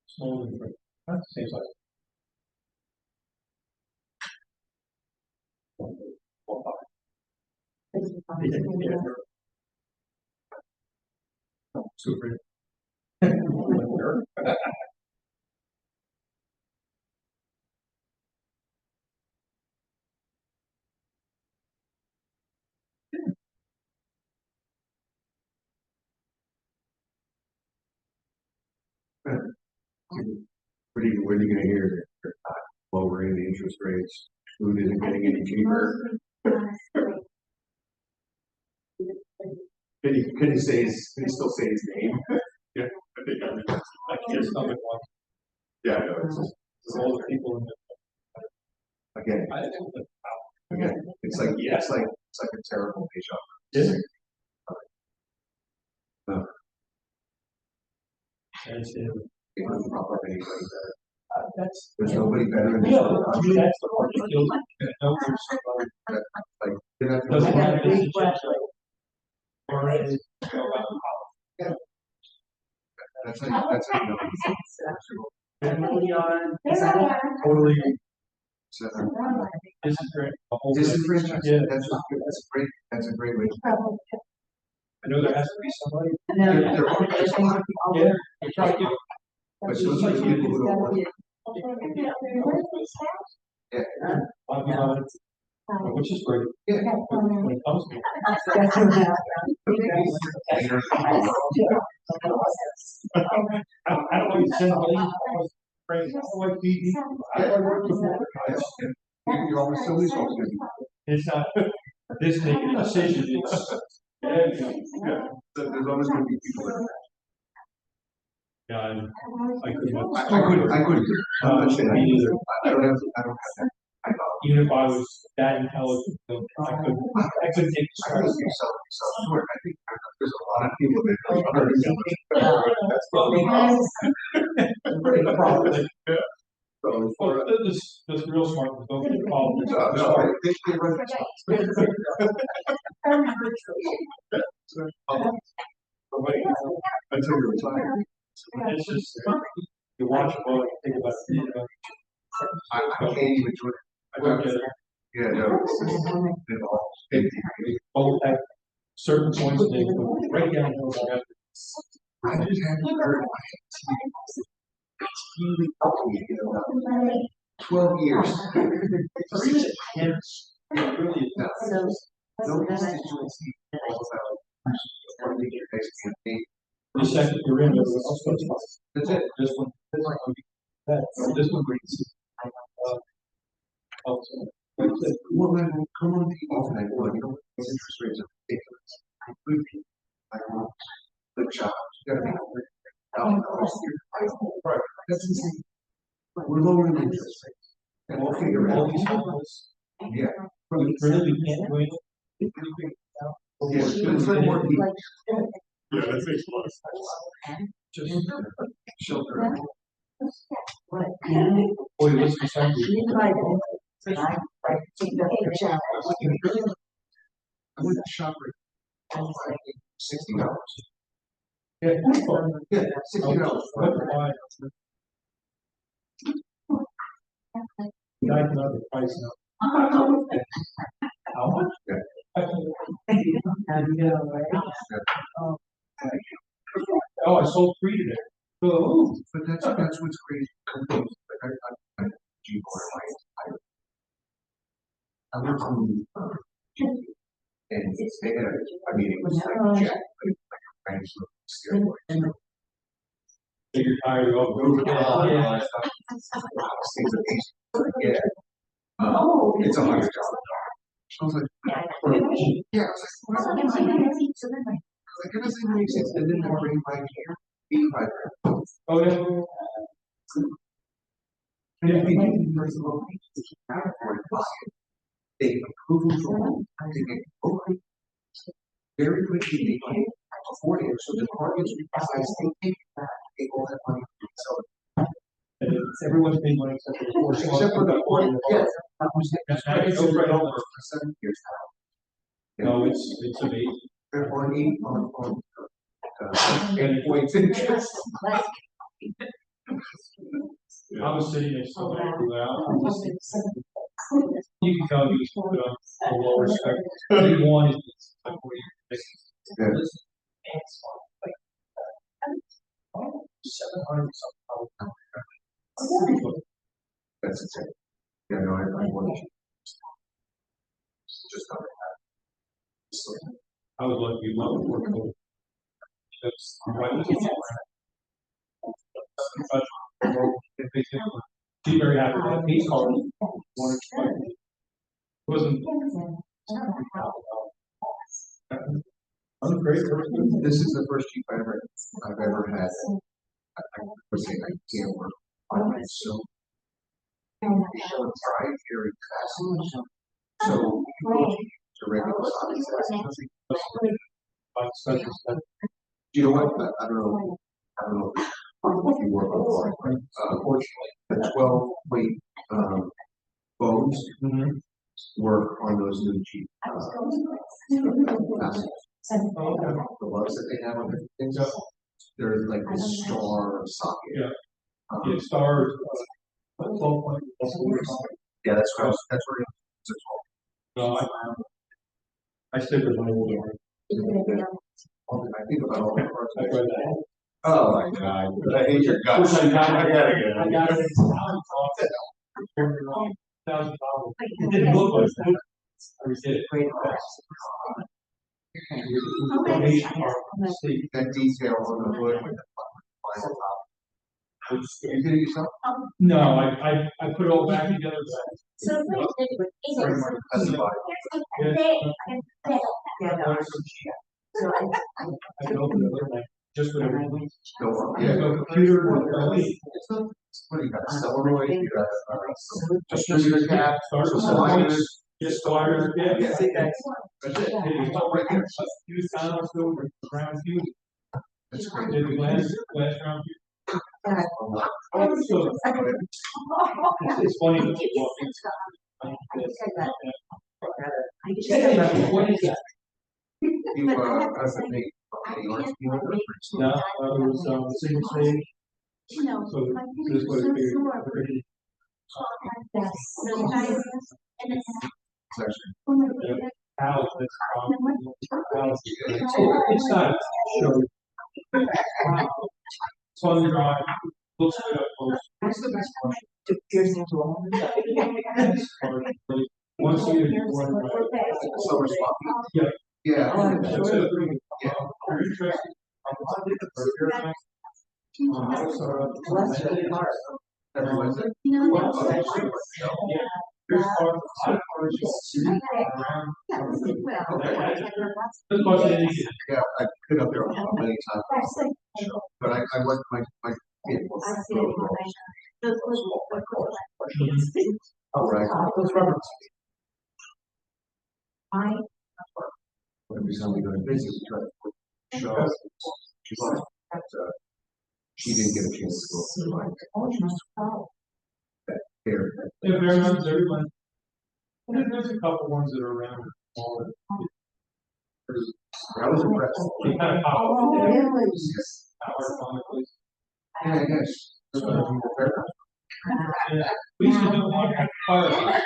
Slowly, that seems like. Super. What are you gonna hear? They're not lowering the interest rates, food isn't getting any cheaper. Can he still say his name? Yeah, I think I can't stomach one. yeah, no, It's all the people in the. again, I think it's like a terrible deja Is vu. it? That's it. It doesn't pop up anybody better. That's. There's nobody better in this Yeah, world. I mean, that's the part that kills me. No, there's, Like, you know, doesn't have a big this. Or it is, you know, that's how you know. we are. there I am. totally, So, this is great. The whole thing. disenfranchised, Yeah, that's a great way. I know there has to be somebody. There are there's a lot of people, Yeah, I try to give. but those are people who don't want. Yeah. I'll be honest, which is great. Yeah. When it comes to. I don't want to send a lady. Crazy. I don't like BD. I work with them. You're always always gonna be. It's not, this making a decision, it's. Yeah, there's always gonna be people that. Yeah, I couldn't. I couldn't. I'm not saying Me either. I don't have that. I know. Even if I was that intelligent, I couldn't take the I stress. gotta be short. I think there's a lot of people that are. That's probably. So, Well, this real smart ones don't get called. no, they run until you're retired. It's just, you watch a book, you think about it, you know. I can't even do it. I don't get it. Yeah, no, it's just, it all, Both have certain points they go right down. The I haven't heard my TV company in about 12 years. It's really is not. So, No constituency all about running your next campaign. The second you're in, everyone else goes. That's it. This one, this one brings. Oh, so, that's it. Well, then, come on, people, and I go, you know, these interest rates are ridiculous. I agree with you. I don't know. Good job. You gotta be over it. Right, that's insane. We're lowering the interest rates. And we'll figure All out. these schools, Yeah. we really can't win. Yeah, it's like more people. Yeah, that makes a lot of sense. Just Shelter. boy, listen to somebody. I went to ShopRite. $60. Yeah. Yeah, $60. I can have the price now. How much? Oh, I sold 3 today. Oh, But that's what's great. Companies, like I G I went to, and they had, I mean, it was like Jack, like a kind of steroids. you're tired of all. Yeah. Things that they, yeah. It's $100. I was like, yeah, I was like, it doesn't make sense. And then they're bringing my gear, $85. Oh, yeah. First of all, they approve it from, they get over. Very quickly, they can afford it, so the departments realize they take that, they all have money. So Everyone's paying money except for the board. except for the board, yes. That's Right, right. it's right over for 7 years now. No, it's amazing. They're on points interest. I was sitting next to somebody who you can tell he was put on a low respect. He wanted this. Like, what do you think? Yeah. That's it. Yeah, no, I want to. Just not I was lucky enough to work with. That's right. She's very happy that he's called. Wasn't. I'm a great person. This is the first chief I've ever had. I would say I can't work on myself. So try very fast. So to regular size. You know what? I don't know. I don't know if you work on it. Unfortunately, the 12 weight bones work on those new cheap fasteners. The ones that they have on their things, they're like the star socket. Yeah. It stars. 12 point. Yeah, that's where that's where it's No, I stick with my old one. I think about all the parts. I read that. Oh my God, I hate your guts. I gotta get it. I got it. $1,000. It didn't look like that. I did it. That detail on the wood with the final top. You did it yourself? No, I put it all back together. So. That's the body. So I opened it like just with everything. No, Yeah, yeah. no computer. What do you got? A Celeroid, you got a distributor cap, Start with sliders. Just sliders, yeah. Yeah, see, that's it. It's all right there. Use silence over round view. That's great. Did the glass round view. It's funny. That you walk in. What is that? You, as a big, No, it was, single stage. You know. So this was very. And it's. Alex, that's Alex. It's not show. It's on the drive. Looks good up close. What's the best part? To pierce into a home. Once you get it, Summer spot. Yeah. Yeah. That's it. Yeah. Very interesting. Everyone's like, You know. well, that's- Yeah. There's cars, a lot of cars you see around. That's much easier. yeah, I've been up there many times, but I like my kid. All right. Every time we go to visit, we try to show. But, she didn't get a chance to go. There. Yeah, very much everyone. There's a couple ones that are around. Smaller. I was impressed. They kind of pop up. Yes. Power on the place. Yeah, yes. Yeah. We used to do one at fire.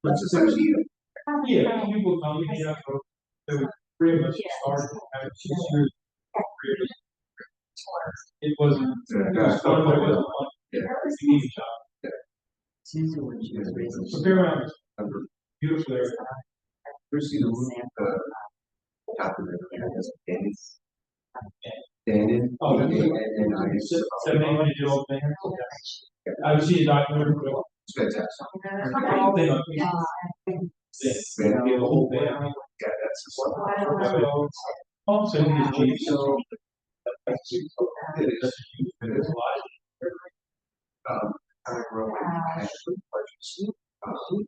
What's the section? Yeah, people come, we get up, there were 3 of us started, at 6 years. 3 of us. It wasn't, it was fun, but it wasn't fun. Yeah. You need a job. So they're around, beautiful area. Ever see the movie, documentary, I guess, Dannon? Oh, And I. 70-year-old man. I've seen a documentary, but It's fantastic. they don't. Yeah, the whole band. Yeah, that's the stuff. Also, his Jeep, so It is a lot. I grew up in Ashley,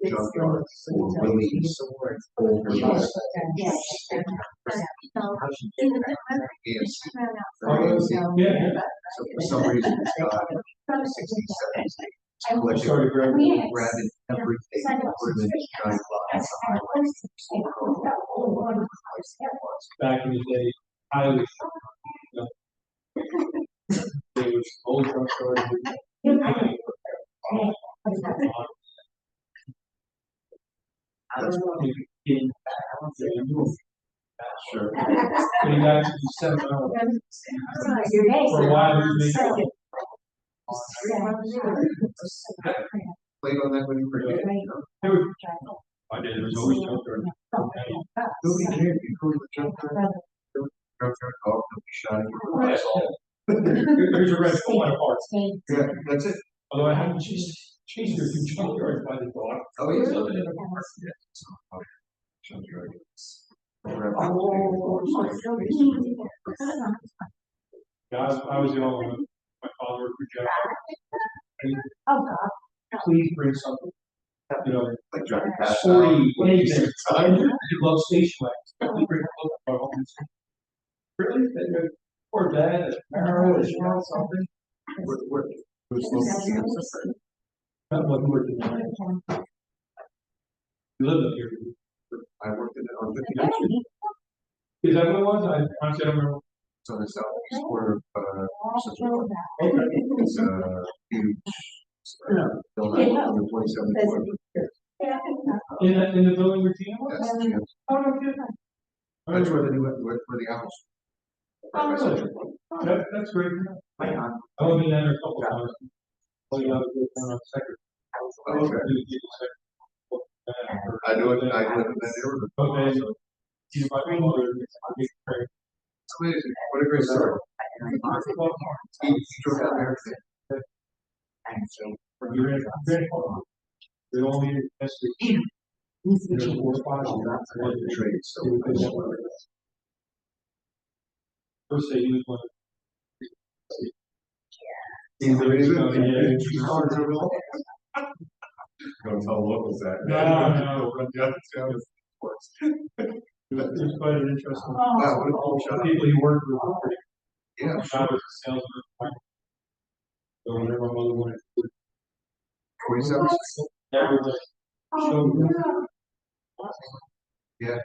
junkyard for Willie's older brother. Yes. Yes. Yeah. So for some reason, it's got 67. Collecting, Started grabbing. grabbing everything, put it in a giant box. Back in the day, highly. There was old truck storage. Sure. Getting back to the seminar. For a while, we made. Played on that when you were a kid. I did, it was always junkyard. Nobody cared. You go to the junkyard. Junkyard, oh, don't be shy. That's all. Here's a red one apart. Yeah, that's it. Although I haven't chased her through junkyard by the thought. Oh, yeah. Junkyard. Yeah, I was the only one. My father would reject. Oh, God. Please bring something. You know, Like driving past. 40, anything. You love station wagon. Please bring a book. Really? Or dad, or something. Who's looking? Not what we were doing. You lived up here. I worked in it on 50. Is that what it was? I honestly don't remember. It's on the southeast corner of, Central Park. Okay. It's huge. Built out on the 27th floor. In the building with Tina? That's, yeah, that's where the house. Oh, really? That's great. I've been there a couple of times. Oh, yeah, second. Okay. I know it, I live in that neighborhood. Okay. You might be more than It's amazing. What a great story. He drove down there. you're in. The only tested. There's 4 or 5 of them. The trade, so. First they use one. He's the reason. Yeah. Don't tell locals that. No. Yeah, it's kind of- It's quite an interesting. Wow, what a cool shot. People you work with. Yeah, I was a salesman. So whenever my mother wanted to. 27. That was a show. Yeah.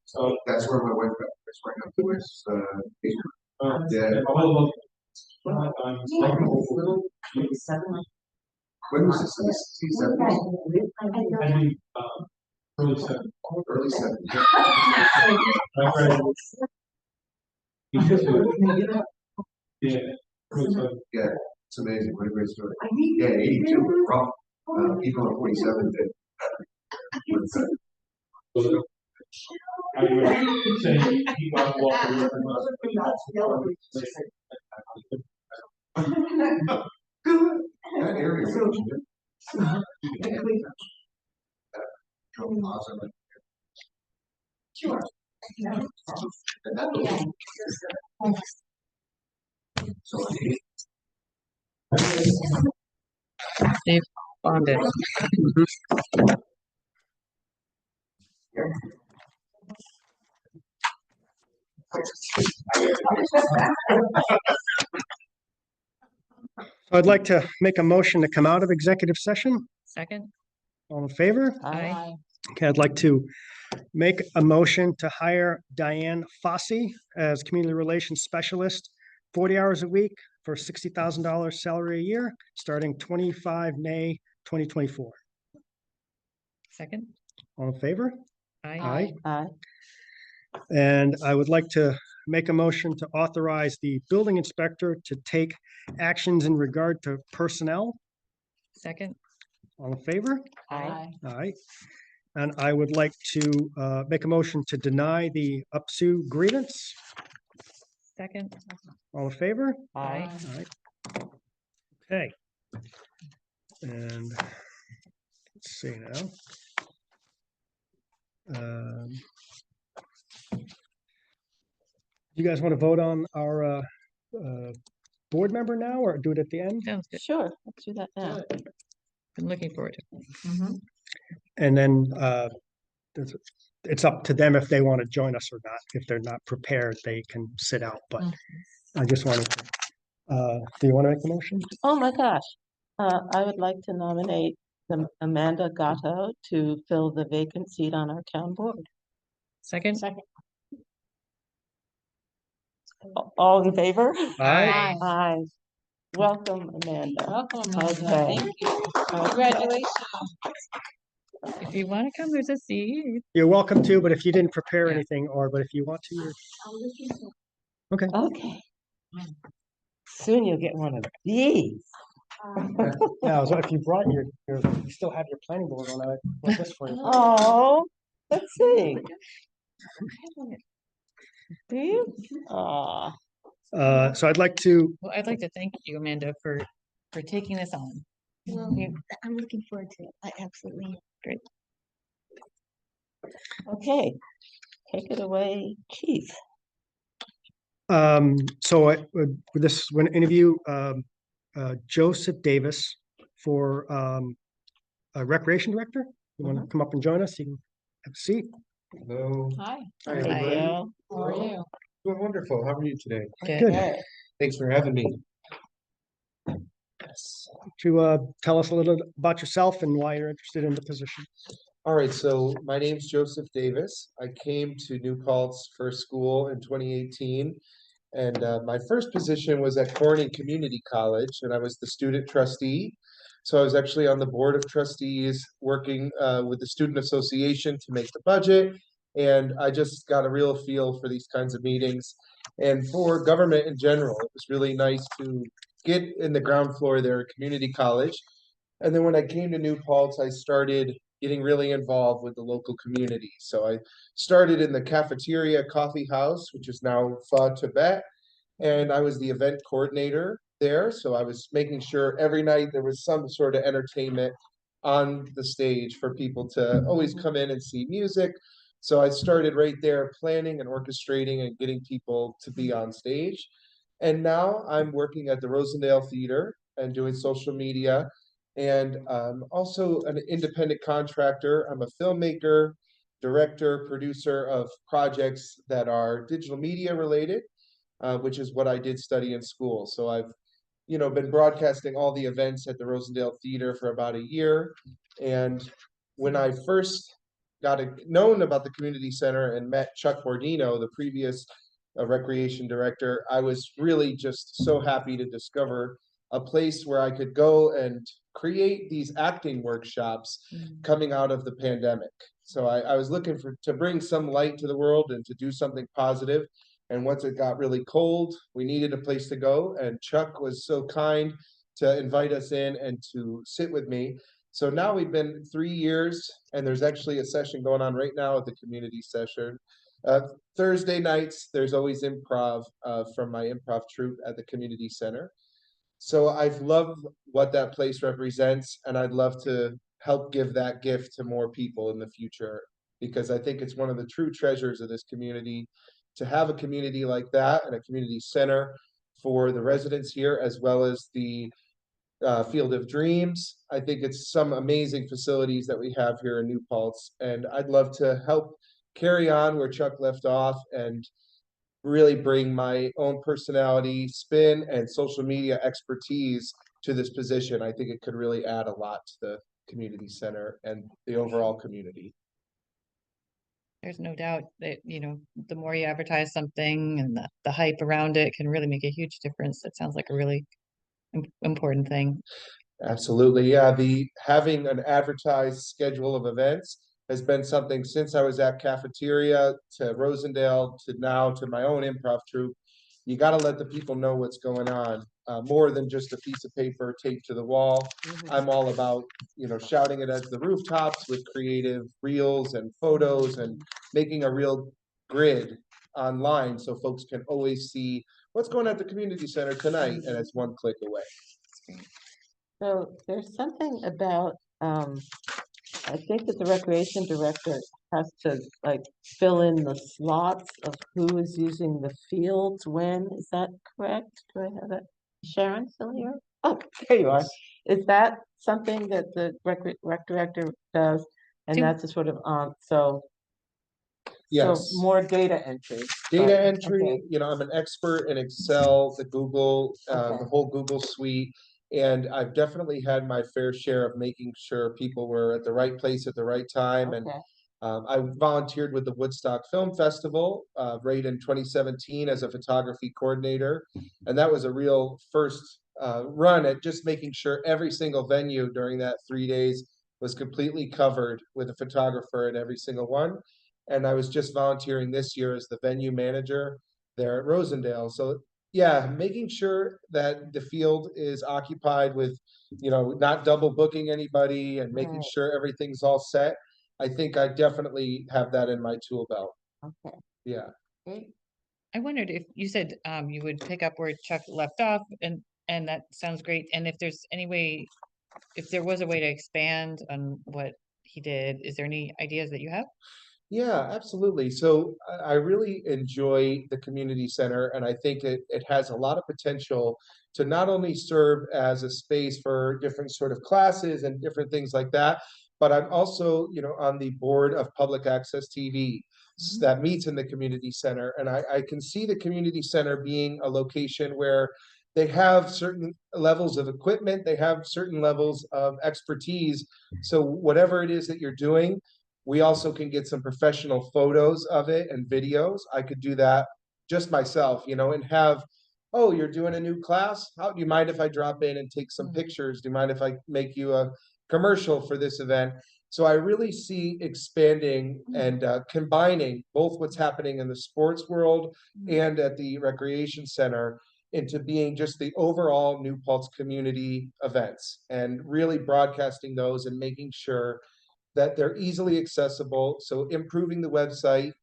So, That's where my wife got this right up to his, Yeah. I love. Um, When was this? In the 60s, 70s? I mean, early 70s. Early 70s. My friend. He just, yeah, early 70s. Yeah, it's amazing. What a great story. Yeah, 82, rough. Even on 47, did. I was saying, he got walking away from us. That area. Sure. So, Dave bonded. I'd like to make a motion to come out of executive session. Second? All in favor? Aye. Okay, I'd like to make a motion to hire Diane Fossey as Community Relations Specialist, 40 hours a week for $60,000 salary a year, starting 25 May 2024. Second? All in favor? Aye. Aye. And I would like to make a motion to authorize the building inspector to take actions in regard to personnel. Second? All in favor? Aye. All right. And I would like to make a motion to deny the UPSU grievance. Second? All in favor? Aye. All right. Okay. And let's see now. You guys want to vote on our board member now or do it at the end? Sounds good. Sure, let's do that now. I'm looking forward to it. Mhm. And then it's up to them if they want to join us or not. If they're not prepared, they can sit out, but I just wanted to, do you want to make the motion? Oh, my gosh. I would like to nominate Amanda Gatto to fill the vacant seat on our town board. Second? All in favor? Aye. Aye. Welcome, Amanda. Welcome, Okay. Thank you. Congratulations. If you want to come, there's a seat. You're welcome to, but if you didn't prepare Yeah. anything but if you want to, you're I'll look into Okay. Soon you'll get one of these. yeah, so if you brought you still have your planning board on, I want this for you. Oh, let's see. Do you? Aw. So I'd like to, Well, I'd like to thank you, Amanda, for taking this on. Well, I'm looking forward to it. I absolutely. Okay. Take it away, chief. so this is going to interview Joseph Davis for a recreation director. You want to come up and join us? You can have a seat. Hello. Hi, Hi, Hey, everybody. Gail. how are you? Doing wonderful. How are you today? Good. Thanks for having me. To tell us a little about yourself and why you're interested in the position. All right, so my name's Joseph Davis. I came to New Paltz for school in 2018, and my first position was at Corning Community College, and I was the student trustee. So I was actually on the board of trustees, working with the student association to make the budget, and I just got a real feel for these kinds of meetings. And for government in general, it was really nice to get in the ground floor there at community college. And then when I came to New Paltz, I started getting really involved with the local community. So I started in the cafeteria coffee house, which is now Pho Tibet, and I was the event coordinator there. So I was making sure every night there was some sort of entertainment on the stage for people to always come in and see music. So I started right there planning and orchestrating and getting people to be on stage. And now I'm working at the Rosendale Theater and doing social media and also an independent contractor. I'm a filmmaker, director, producer of projects that are digital media related, which is what I did study in school. So I've, been broadcasting all the events at the Rosendale Theater for about a year. And when I first got known about the community center and met Chuck Bordino, the previous recreation director, I was really just so happy to discover a place where I could go and create these acting workshops coming out of the pandemic. So I was looking to bring some light to the world and to do something positive. And once it got really cold, we needed a place to go. And Chuck was so kind to invite us in and to sit with me. So now we've been 3 years, and there's actually a session going on right now at the community session. Thursday nights, there's always improv from my improv troupe at the community center. So I've loved what that place represents, and I'd love to help give that gift to more people in the future, because I think it's one of the true treasures of this community to have a community like that and a community center for the residents here, as well as the Field of Dreams. I think it's some amazing facilities that we have here in New Paltz, and I'd love to help carry on where Chuck left off and really bring my own personality, spin, and social media expertise to this position. I think it could really add a lot to the community center and the overall community. There's no doubt that, the more you advertise something and the hype around it can really make a huge difference. That sounds like a really important thing. Absolutely, yeah. The having an advertised schedule of events has been something since I was at cafeteria to Rosendale to now to my own improv troupe. You got to let the people know what's going on, more than just a piece of paper taped to the wall. I'm all about, shouting it at the rooftops with creative reels and photos and making a real grid online so folks can always see what's going on at the community center tonight, and it's one click away. So there's something about I think that the recreation director has to like fill in the slots of who is using the fields when. Is that correct? Do I have that? Sharon still here? Oh, there you are. Is that something that the rec director does? And Do- that's a sort of, so Yes. more data entry. Data but- entry, okay. you know, I'm an expert in Excel, the Google, Okay. the whole Google suite. And I've definitely had my fair share of making sure people were at the right place at the right time. And Okay. I volunteered with the Woodstock Film Festival, right in 2017 as a photography coordinator. And that was a real first run at just making sure every single venue during that 3 days was completely covered with a photographer at every single one. And I was just volunteering this year as the venue manager there at Rosendale. So yeah, making sure that the field is occupied with, you know, not double booking anybody and making Right. sure everything's all set. I think I definitely have that in my tool belt. Okay. Yeah. Great. I wondered if you said you would pick up where Chuck left off, and that sounds great. And if there's any way, if there was a way to expand on what he did, is there any ideas that you have? Yeah, absolutely. So I really enjoy the community center, and I think it has a lot of potential to not only serve as a space for different sort of classes and different things like that, but I'm also, you know, on the board of Public Access TV that meets in the community center, and I can see the community center being a location where they have certain levels of equipment, they have certain levels of expertise. So whatever it is that you're doing, we also can get some professional photos of it and videos. I could do that just myself, you know, and have, oh, you're doing a new class? How do you mind if I drop in and take some pictures? Do you mind if I make you a commercial for this event? So I really see expanding and combining both what's happening in the sports world and at the recreation center into being just the overall New Paltz community events and really broadcasting those and making sure that they're easily accessible. So improving the website.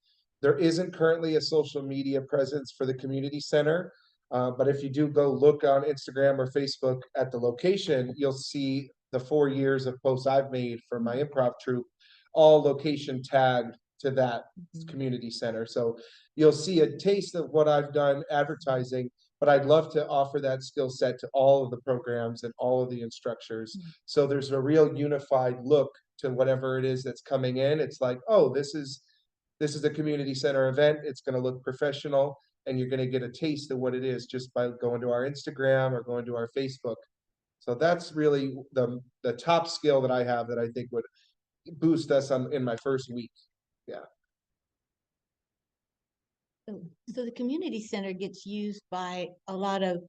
There isn't currently a social media presence for the community center. But if you do go look on Instagram or Facebook at the location, you'll see the 4 years of posts I've made for my improv troupe, all location tagged to that community center. So you'll see a taste of what I've done advertising, but I'd love to offer that skill set to all of the programs and all of the instructors. So there's a real unified look to whatever it is that's coming in. It's like, oh, this is a community center event. It's going to look professional, and you're going to get a taste of what it is just by going to our Instagram or going to our Facebook. So that's really the top skill that I have that I think would boost us in my first week. Yeah. So the community center gets used by a lot of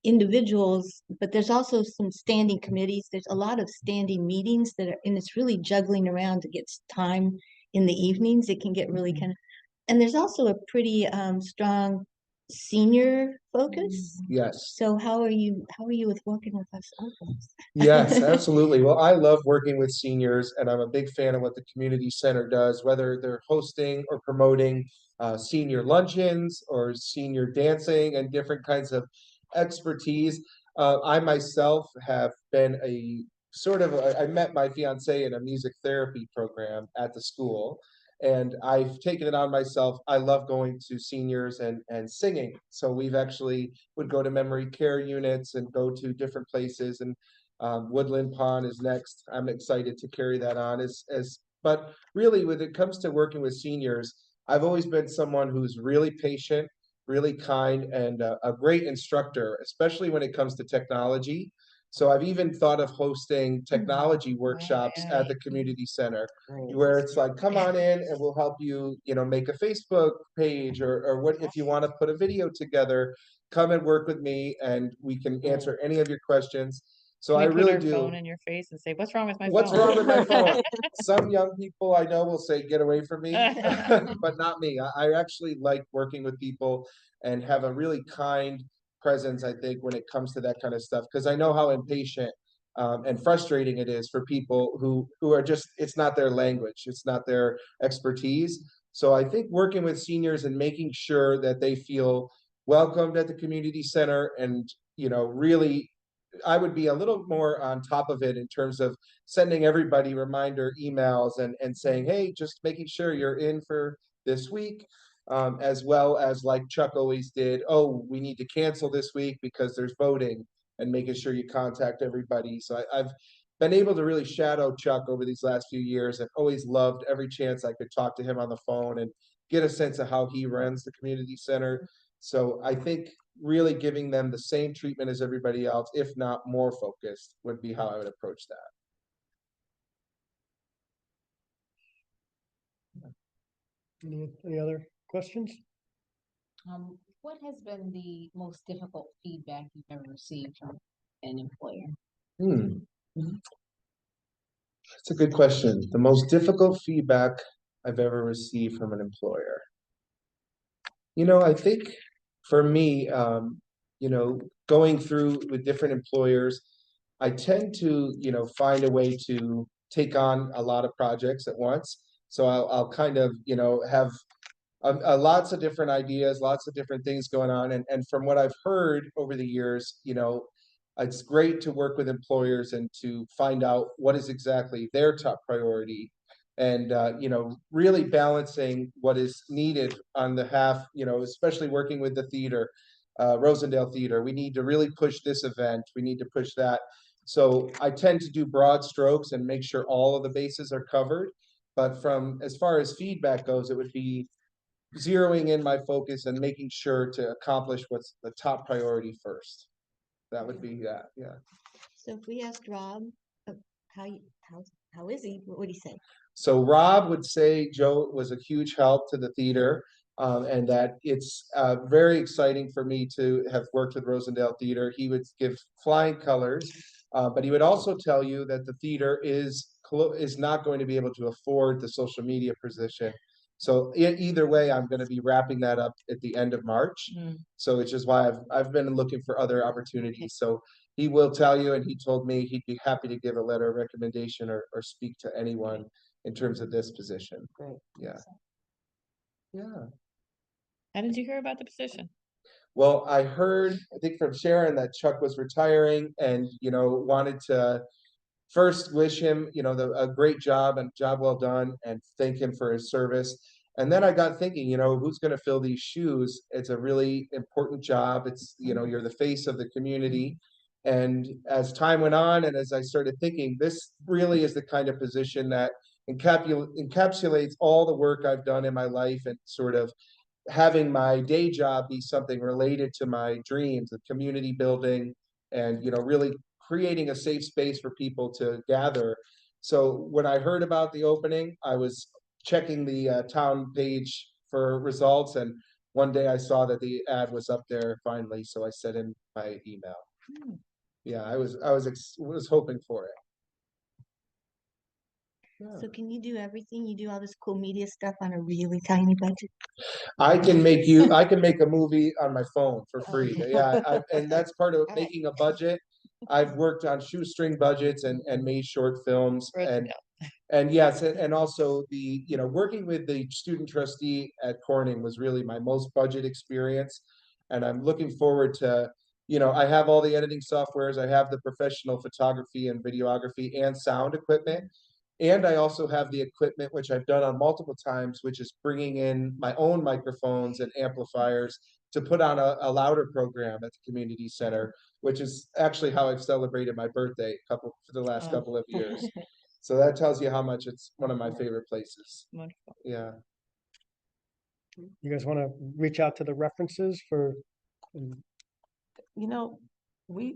individuals, but there's also some standing committees. There's a lot of standing meetings that are, and it's really juggling around to get time in the evenings. It can get really kind of, and there's also a pretty strong senior focus. Yes. So how are you with working with us others? Yes, absolutely. Well, I love working with seniors, and I'm a big fan of what the community center does, whether they're hosting or promoting senior luncheons or senior dancing and different kinds of expertise. I myself have been I met my fiance in a music therapy program at the school, and I've taken it on myself. I love going to seniors and singing. So we've actually would go to memory care units and go to different places, and Woodland Pond is next. I'm excited to carry that on but really when it comes to working with seniors, I've always been someone who's really patient, really kind, and a great instructor, especially when it comes to technology. So I've even thought of hosting technology workshops at the community center, Great. where it's like, come on in and we'll help you, you know, make a Facebook page, or what if you want to put a video together, come and work with me and we can answer any of your questions. So Can I we put really our do. phone in your face and say, "What's wrong with my What's phone?" wrong with my phone? Some young people I know will say, get away from me, but not me. I actually like working with people and have a really kind presence, I think, when it comes to that kind of stuff, because I know how impatient and frustrating it is for people who are just, it's not their language, it's not their expertise. So I think working with seniors and making sure that they feel welcomed at the community center and, you know, really I would be a little more on top of it in terms of sending everybody reminder emails and saying, hey, just making sure you're in for this week. As well as like Chuck always did, oh, we need to cancel this week because there's voting, and making sure you contact everybody. So I've been able to really shadow Chuck over these last few years, and always loved every chance I could talk to him on the phone and get a sense of how he runs the community center. So I think really giving them the same treatment as everybody else, if not more focused, would be how I would approach that. Any other questions? What has been the most difficult feedback you've ever received from an employer? That's a good question. The most difficult feedback I've ever received from an employer. I think for me, going through with different employers, I tend to, find a way to take on a lot of projects at once. So I'll kind of, have lots of different ideas, lots of different things going on. And from what I've heard over the years, it's great to work with employers and to find out what is exactly their top priority, and really balancing what is needed on the half, especially working with the theater, Rosendale Theater. We need to really push this event. We need to push that. So I tend to do broad strokes and make sure all of the bases are covered. But from as far as feedback goes, it would be zeroing in my focus and making sure to accomplish what's the top priority first. That would be that, yeah. So if we asked Rob, how is he, what would he say? So Rob would say Joe was a huge help to the theater, and that it's very exciting for me to have worked with Rosendale Theater. He would give flying colors, but he would also tell you that the theater is not going to be able to afford the social media position. So either way, I'm going to be wrapping that up at the end of March. So it's just why I've been looking for other opportunities. So he will tell you, and he told me he'd be happy to give a letter of recommendation or speak to anyone in terms of this position. Great. Yeah. Yeah. How did you hear about the position? Well, I heard, I think from Sharon, that Chuck was retiring and, wanted to first wish him, a great job and job well done, and thank him for his service. And then I got thinking, who's going to fill these shoes? It's a really important job. It's, you're the face of the community. And as time went on, and as I started thinking, this really is the kind of position that encapsulates all the work I've done in my life, and sort of having my day job be something related to my dreams of community building, and really creating a safe space for people to gather. So when I heard about the opening, I was checking the town page for results, and one day I saw that the ad was up there finally, so I sent in my email. Yeah, I was hoping for it. Yeah. So can you do everything? You do all this cool media stuff on a really tiny budget? I can make a movie on my phone for free. Yeah, and that's part of making a budget. I've worked on shoestring budgets and made short films, and yes, and also the, working with the student trustee at Corning was really my most budget experience. And I'm looking forward to, I have all the editing softwares, I have the professional photography and videography and sound equipment. And I also have the equipment, which I've done on multiple times, which is bringing in my own microphones and amplifiers to put on a louder program at the community center, which is actually how I've celebrated my birthday for the last couple of years. So that tells you how much it's one of my favorite places. Wonderful. Yeah. You guys want to reach out to the references for? We've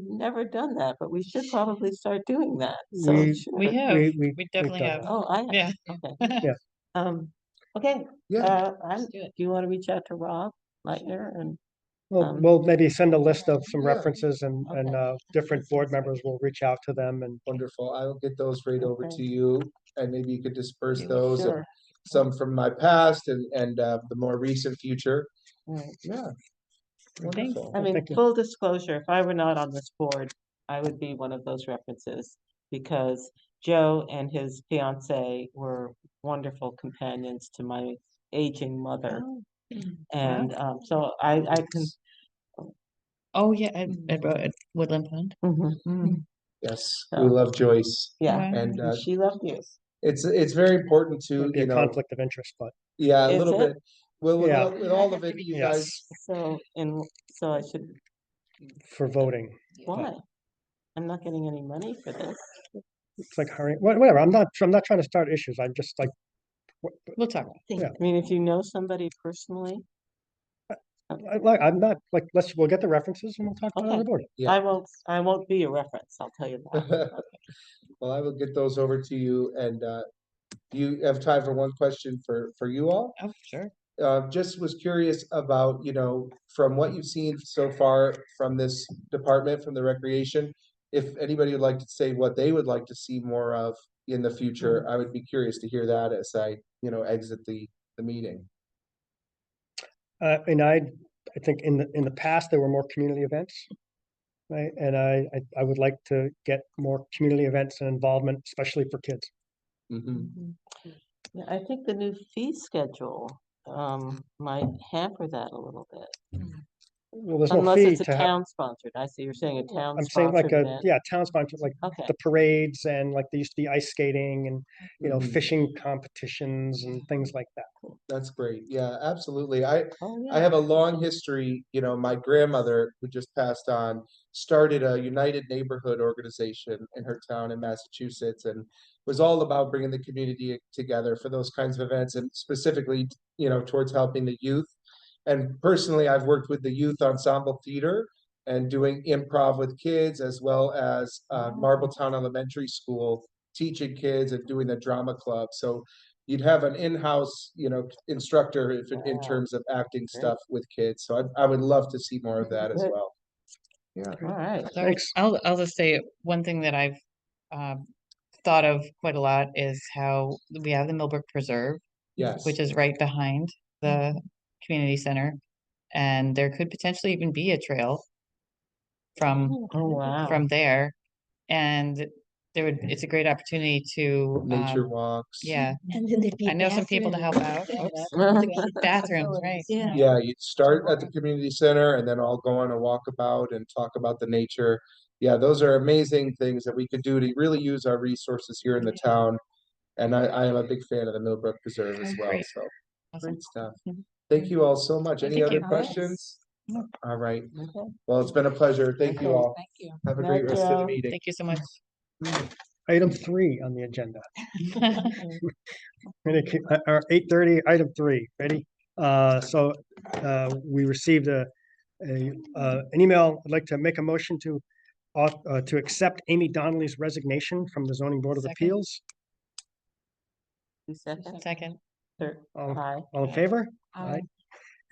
never done that, but we should probably start doing that. So We- sure. We have, we we've definitely done have. that. Oh, I have. Yeah. Okay. Yeah. Okay. Yeah. Do you want to reach out to Rob Leitner and? Well, we'll maybe send a list of some Yeah. references, and different board members will reach out to them, and Wonderful. I will get those right over Okay. to you, and maybe you could disperse You those. and Sure. Some from my past and the more recent future. Right. Yeah. Thanks. Wonderful. I mean, Thank you. full disclosure, if I were not on this board, I would be one of those references, because Joe and his fiance were wonderful companions to my aging mother. Oh, And so I can, Oh, yeah, at Woodland Pond. Mm. Yes, So- we love Joyce. Yeah, Wow. And and she loved you. it's very important to, Might be you a know, conflict of interest, but yeah, a Is little it? bit. Well, Yeah. with all of it, you guys, yes, So I should, for voting. why? I'm not getting any money for this. It's like hurry, whatever. I'm not trying to start issues. I'm just like, We'll talk. yeah. I mean, if you know somebody personally, I'm not like, we'll get the references and we'll talk about it on the Okay. board. Yeah. I won't be a reference, I'll tell you that. well, I will get those over to you. And do you have time for one question for you all? Oh, sure. Just was curious about, you know, from what you've seen so far from this department, from the recreation, if anybody would like to say what they would like to see more of in the future, I would be curious to hear that as I, you know, exit the meeting. And I think in the past, there were more community events. Right, and I would like to get more community events and involvement, especially for kids. Mhm. Yeah, I think the new fee schedule might hamper that a little bit. Well, there's no Unless fee it's a to have, town sponsored. I see you're saying a town I'm saying like sponsored a, event. yeah, town sponsored, like Okay, the parades and like there used to be ice skating and, you know, Mhm. fishing competitions and things like that. That's great. Yeah, absolutely. oh, I yeah. have a long history, you know, my grandmother, who just passed on, started a United Neighborhood organization in her town in Massachusetts and was all about bringing the community together for those kinds of events and specifically, you know, towards helping the youth. And personally, I've worked with the youth ensemble theater and doing improv with kids as well as Marbletown Elementary School, teaching kids and doing the drama club. So you'd have an in-house, you know, instructor if in Wow. terms of acting stuff with kids. So I would love to see more of that as Good. well. Yeah. All right. So Thanks. I'll just say one thing that I've thought of quite a lot is how we have the Millbrook Preserve, Yes. which is right behind the community center. And there could potentially even be a trail from Oh, wow. there. And it's a great opportunity to Nature walks. yeah. And then there'd be. I know some people to help out. Oops. Bathrooms, right? Yeah. Yeah, you'd start at the community center and then I'll go on a walkabout and talk about the nature. Yeah, those are amazing things that we could do to really use our resources here in the town. And I am a big fan of the Millbrook Preserve as Oh, well, great. so Awesome. great stuff. Mhm. Thank you all so much. Any Thank other you. questions? No. All right, Okay. well, it's been a pleasure. Thank you Okay. all. Thank you. Have a Night, great rest of the Joe. meeting. Thank you so much. Item 3 on the agenda. Or 8:30, item 3, ready? So we received an email. I'd like to make a motion to accept Amy Donnelly's resignation from the Zoning Board of Second. Appeals. 2 seconds. Second. Third. All Aye. all in favor? Aye.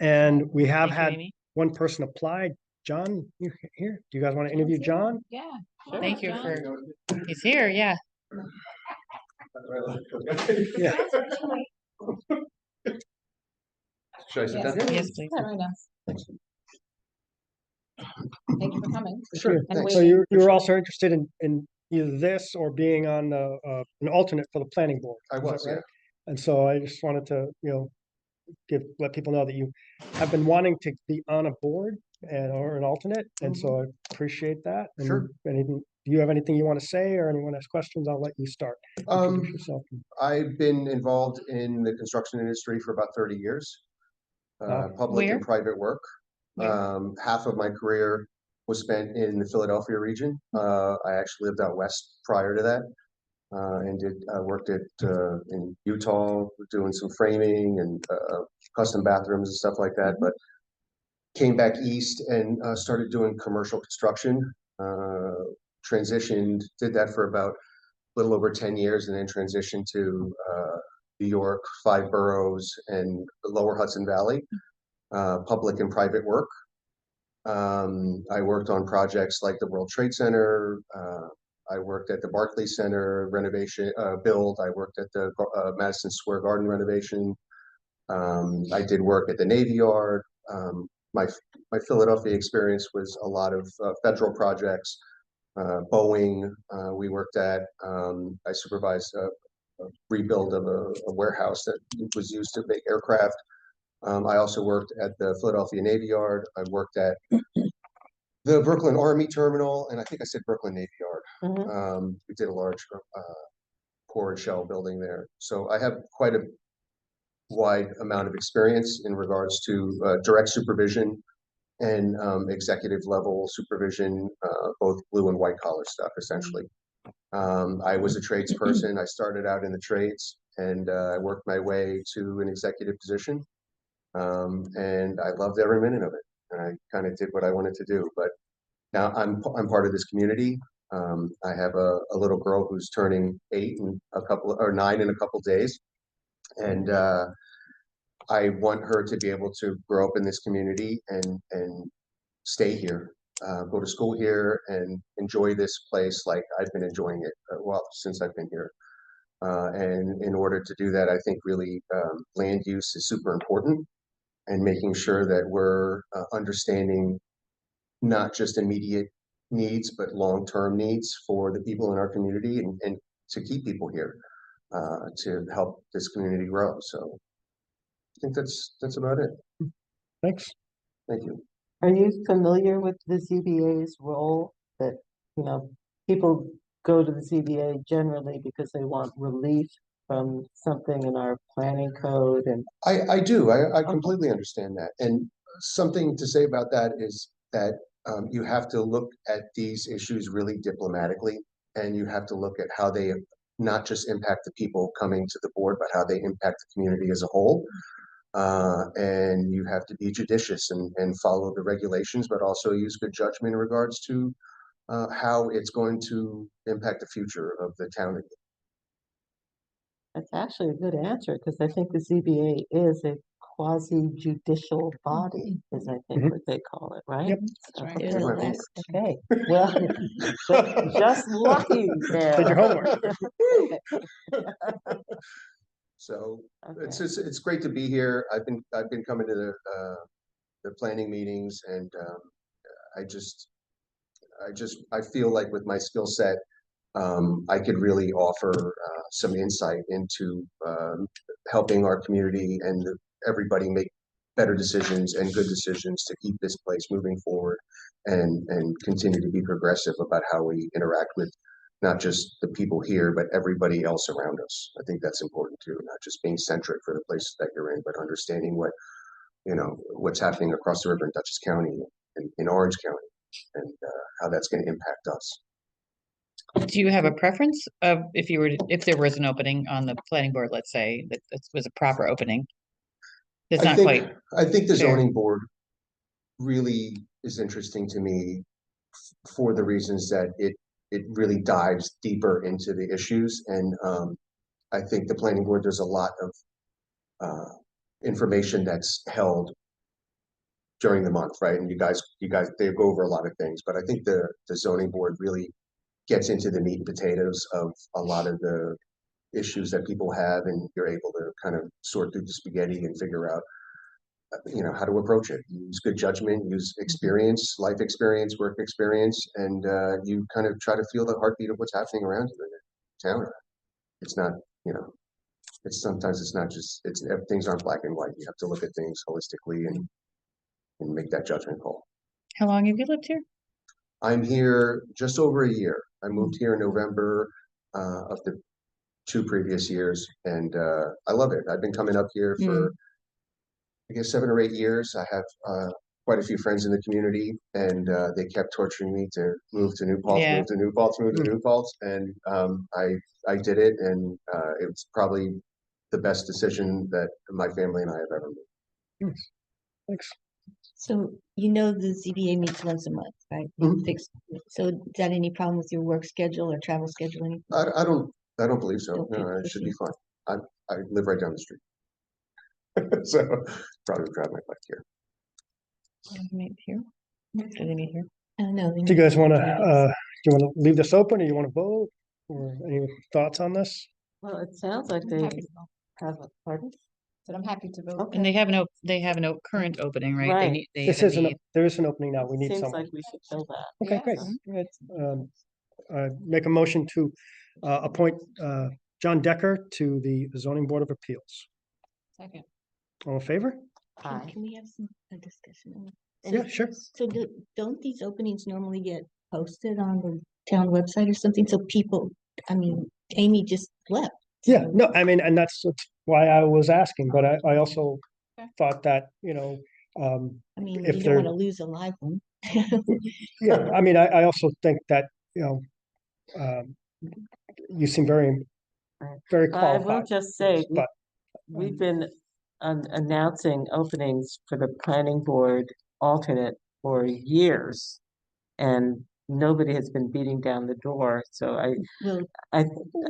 And we have Thank you, had Amy. one person apply. John, you here? Do you guys want to interview John? Yeah. Sure. Thank you John. for, he's here, yeah. Yeah. Should I sit Yes, down? please. Yes, please. Yeah, right now. Thank you for coming. Sure. And So waiting. you were also interested in either this or being on an alternate for the planning board. I is that was, right? yeah. And so I just wanted to, you know, let people know that you have been wanting to be on a board or an alternate, and so I appreciate that. And Sure. Anything, do you have anything you want to say or anyone has questions? I'll let you start. Introduce yourself. I've been involved in the construction industry for about 30 years. Wow. Public Where? and private work. Where? Half of my career was spent in the Philadelphia region. I actually lived out west prior to that. And worked in Utah, doing some framing and custom bathrooms and stuff like that. But came back east and started doing commercial construction. Transitioned, did that for about a little over 10 years, and then transitioned to New York, 5 boroughs, and the Lower Hudson Valley, public and private work. I worked on projects like the World Trade Center. I worked at the Barclays Center renovation build. I worked at the Madison Square Garden renovation. I did work at the Navy Yard. My Philadelphia experience was a lot of federal projects. Boeing, we worked at. I supervised a rebuild of a warehouse that was used to make aircraft. I also worked at the Philadelphia Navy Yard. I worked at The Brooklyn Army Terminal, and I think I said Brooklyn Navy Yard. Mhm. We did a large core and shell building there. So I have quite a wide amount of experience in regards to direct supervision and executive level supervision, both blue and white collar stuff, essentially. I was a tradesperson. I started out in the trades and I worked my way to an executive position. And I loved every minute of it. And I kind of did what I wanted to do. But now I'm part of this community. I have a little girl who's turning 9 in a couple days. And I want her to be able to grow up in this community and stay here, go to school here and enjoy this place like I've been enjoying it, since I've been here. And in order to do that, I think really land use is super important and making sure that we're understanding not just immediate needs, but long-term needs for the people in our community and to keep people here to help this community grow. So I think that's about it. Thanks. Thank you. Are you familiar with the ZBA's role that, people go to the ZBA generally because they want relief from something in our planning code and I do. I completely understand that. And something to say about that is that you have to look at these issues really diplomatically, and you have to look at how they not just impact the people coming to the board, but how they impact the community as a whole. And you have to be judicious and follow the regulations, but also use good judgment in regards to how it's going to impact the future of the town. that's actually a good answer, because I think the ZBA is a quasi-judicial body, is I think Mhm. what they call it, right? Yep. So, right. They're the Right. last. okay, well, but just lucky there. Did your homework. So Okay. it's great to be here. I've been coming to the planning meetings, and I feel like with my skill set, I could really offer some insight into helping our community and everybody make better decisions and good decisions to keep this place moving forward and continue to be progressive about how we interact with not just the people here, but everybody else around us. I think that's important too, not just being centric for the places that you're in, but understanding what's happening across the river in Dutchess County and in Orange County and how that's going to impact us. Do you have a preference of if there was an opening on the planning board, let's say, that this was a proper opening? It's not quite, I think the fair. zoning board really is interesting to me for the reasons that it really dives deeper into the issues. And I think the planning board, there's a lot of information that's held during the month, right? And you guys, they go over a lot of things, but I think the zoning board really gets into the meat and potatoes of a lot of the issues that people have, and you're able to kind of sort through the spaghetti and figure out how to approach it. Use good judgment, use experience, life experience, work experience, and you kind of try to feel the heartbeat of what's happening around you in the town. It's not, sometimes it's not just, things aren't black and white. You have to look at things holistically and make that judgment call. how long have you lived here? I'm here just over a year. I moved here in November of the 2 previous years, and I love it. I've been coming up here for, I guess, 7 or 8 years. I have quite a few friends in the community, and they kept torturing me to move to New Paltz, Yeah. move to New Paltz, move to New Paltz, and I did it, and it was probably the best decision that my family and I have ever made. Thanks. So the ZBA meets once a month, right? Mhm. So is that any problem with your work schedule or travel schedule? Anything? I don't believe so. Okay, No, it good should to be fine. I live right down the street. So probably drive my bike here. Do they meet here? Do they meet here? No. Do you guys want to, leave this open, or you want to vote, or any thoughts on this? Well, it sounds like I'm they happy to go. have a, pardon? But I'm happy to vote. Okay. And they have no current opening, right? Right. They This have a isn't, need. there is an opening now. We need Seems someone. like we should fill that. Okay, great. Yes. Good. Make a motion to appoint John Decker to the zoning board of appeals. Second. All in favor? Aye. Can we have a discussion? on it? Yeah, And sure. So don't these openings normally get posted on the town website or something? So people, I mean, Amy just left. Yeah, so- no, I mean, and that's why I was asking, but I also Okay. thought that, I mean, if you they're- don't want to lose a live one. yeah, I mean, I also think that, you seem very, very But I will qualified. just say, But we've been announcing openings for the planning board alternate for years. And nobody has been beating down the door, so Well,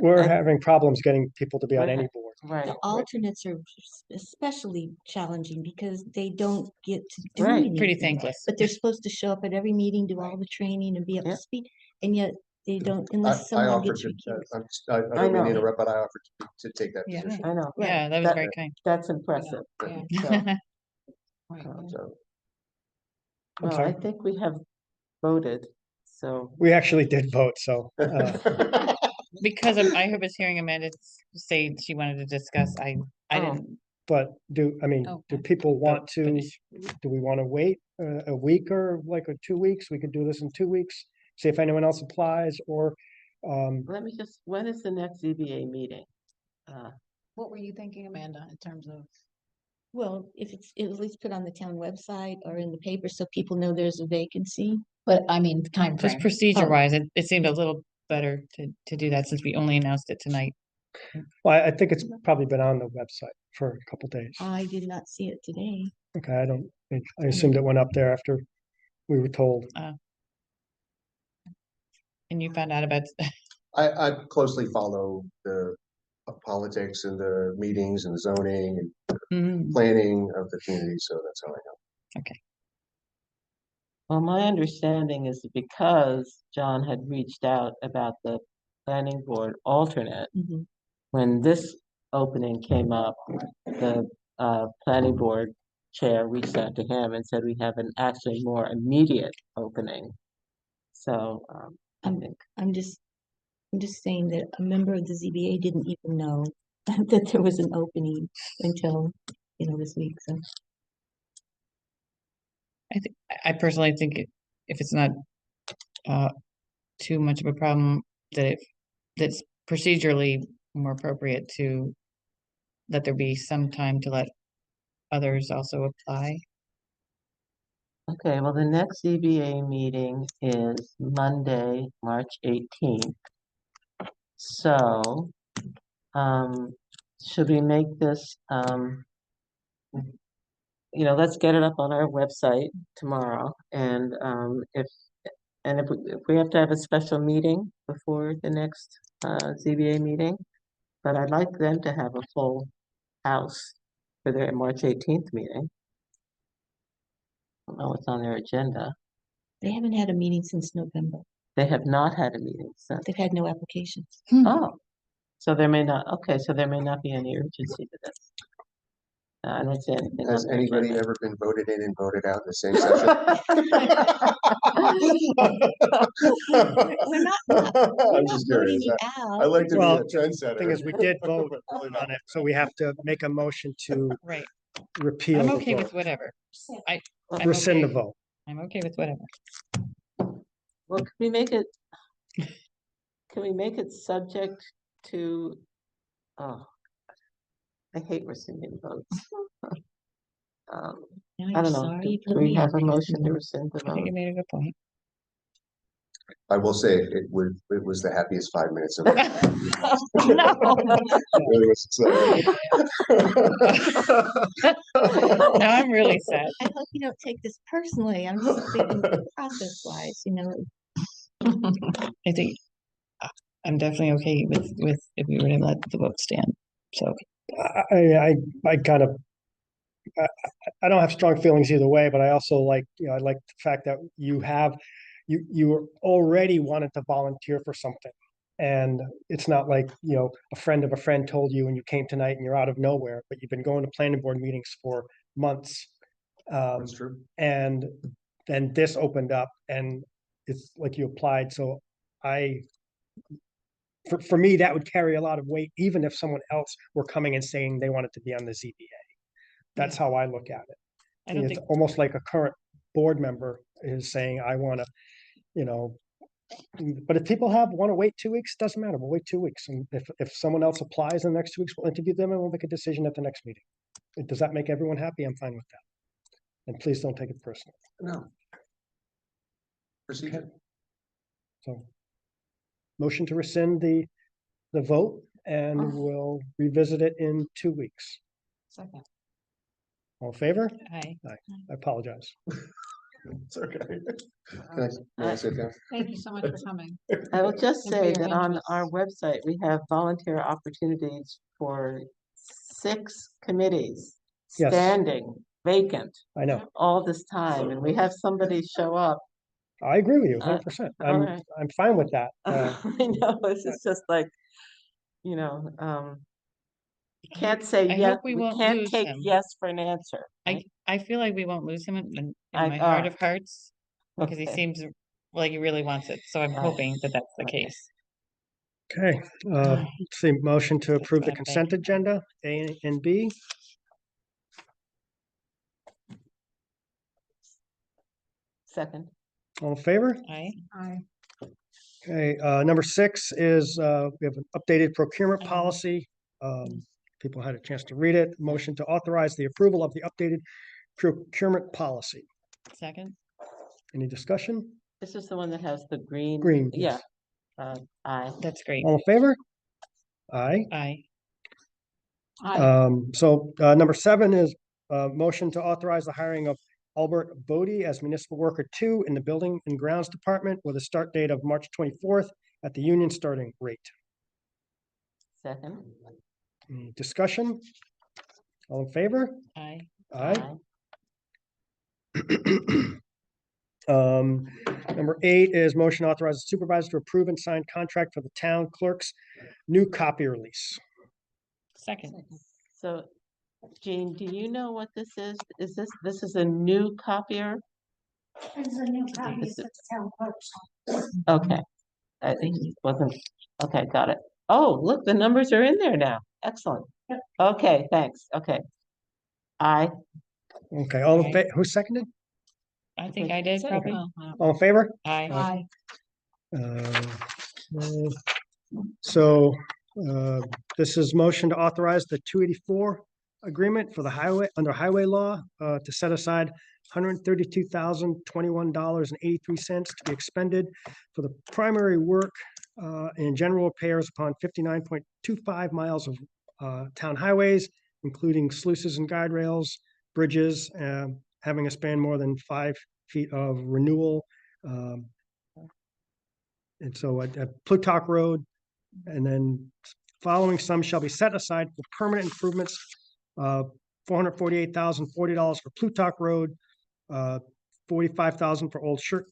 we're I- having problems getting people to be on We're any ha- board. right, the alternates are especially challenging because they don't get to do Right. anything. Pretty thankless. But they're supposed to show up at every meeting, do all the training and be up Yeah. to speed, and yet they don't I, unless I someone offered gets to, recused. I I don't mean know. to interrupt, but I offered to take that Yeah. position. I know. Right. Yeah, that was That- very kind. That's impressive. Yeah. So, Right. So, I'm well, I sorry. think we have voted, so. We actually did vote, so, Because I was hearing Amanda say she wanted to discuss, I Oh. didn't, but do Okay. people want to, finish. do we want to wait a week or like 2 weeks? We could do this in 2 weeks, see if anyone else applies or, Let me just, when is the next ZBA meeting? What were you thinking, Amanda, in terms of? Well, if it's at least put on the town website or in the paper so people know there's a vacancy. But I mean, time just frame. procedure wise, it seemed a little better to do that since we only announced it tonight. well, I think it's probably been on the website for a couple days. I did not see it today. Okay, I assumed it went up there after we were told. And you found out about, I closely follow the politics and the meetings and the zoning and Mhm. planning of the community, so that's how I know. Well, my understanding is that because John had reached out about the planning board alternate, Mhm. when this opening came up, the planning board chair reached out to him and said we have an actually more immediate opening. So, I think, I'm just saying that a member of the ZBA didn't even know that there was an opening until, this week, so. I personally think if it's not too much of a problem, that's procedurally more appropriate to let there be some time to let others also apply. okay, well, the next ZBA meeting is Monday, March 18th. So, should we make this, let's get it up on our website tomorrow, and if we have to have a special meeting before the next ZBA meeting, but I'd like them to have a full house for their March 18th meeting. I don't know what's on their agenda. They haven't had a meeting since November. They have not had a meeting since. They've had no applications. Oh, so there may not be any urgency to this. I don't see anything. Has on their anybody agenda. ever been voted in and voted out in the same session? We're not I'm just voting curious. it I out. like to be Well, a trendsetter. Thing is, we did vote but really on not. it, so we have to make a motion to Right. repeal I'm the okay with vote, whatever. I'm rescind the okay. vote. I'm okay with whatever. Well, can we make it subject to, oh, I hate rescinding votes. Now I you're don't know, sorry do you put we me have on a there. motion to rescind the I think vote? you made a good point. I will say it was the happiest 5 minutes of my life. No. It really was exciting. Now I'm really sad. I hope you don't take this personally. I'm just thinking process wise, I think I'm definitely okay with if we were to let the vote stand. So I kind of, I don't have strong feelings either way, but I also like, I like the fact that you already wanted to volunteer for something. And it's not like, a friend of a friend told you and you came tonight and you're out of nowhere, but you've been going to planning board meetings for months. That's true. And then this opened up and it's like you applied. So for me, that would carry a lot of weight, even if someone else were coming and saying they wanted to be on the ZBA. That's how I look at it. I don't It's think, almost like a current board member is saying, I want to, you know, but if people want to wait 2 weeks, doesn't matter. We'll wait 2 weeks. And if someone else applies in the next 2 weeks, we'll interview them and we'll make a decision at the next meeting. Does that make everyone happy? I'm fine with that. And please don't take it personal. No. Procedure. So motion to rescind the vote and we'll revisit it in 2 weeks. Second. All in favor? I, I apologize. It's okay. Can I sit down? Thank you so much for coming. I will just And for say your that on interest. our website, we have volunteer opportunities for 6 committees Yes. standing vacant I know. all this time, and we have somebody show up. I agree with you 100%. all right. I'm fine with that. I know, this is just like, you know, you can't say I yes, hope we we won't can't lose take him. yes for an answer. right? I feel like we won't lose him in I- my heart ah. of hearts, because he Okay. seems like he really wants it. So I'm Ah. hoping that that's the Okay. case. Okay, let's see, motion to That's approve what the I'm consent thinking. agenda, A and B. Second. All in favor? I, Okay, number 6 is, we have an updated procurement Um, policy. People had a chance to read it. Motion to authorize the approval of the updated procurement policy. second, Any discussion? This is the one that has the green. Green, Yeah. yes. Aye. that's great. All in favor? Aye. I, So number 7 is motion to authorize the hiring of Albert Bodie as municipal worker 2 in the Building and Grounds Department with a start date of March 24th at the union starting rate. Second. Any discussion? All in favor? I, Aye. Number 8 is motion to authorize the supervisor to approve and sign contract for the town clerk's new copier lease. second. So, Jean, do you know what this is? Is this is a new copier? It's a new copy Is of it- the town clerk's. Okay. I think it wasn't, okay, got it. Oh, look, the numbers are in there now. Excellent. Okay, thanks. Okay. Aye. Okay, all in Aye. favor? Who seconded? I think I did probably. All in favor? I, Okay. So, this is motion to authorize the 284 agreement for the highway, under highway law, to set aside $132,021.83 to be expended for the primary work, and general repairs upon 59.25 miles of, town highways, including sluices and guide rails, bridges, having a span more than 5 feet of renewal. And so at Plutarch Road, and then following sum shall be set aside for permanent improvements. $448,040 for Plutarch Road, $45,000 for Old T-shirt.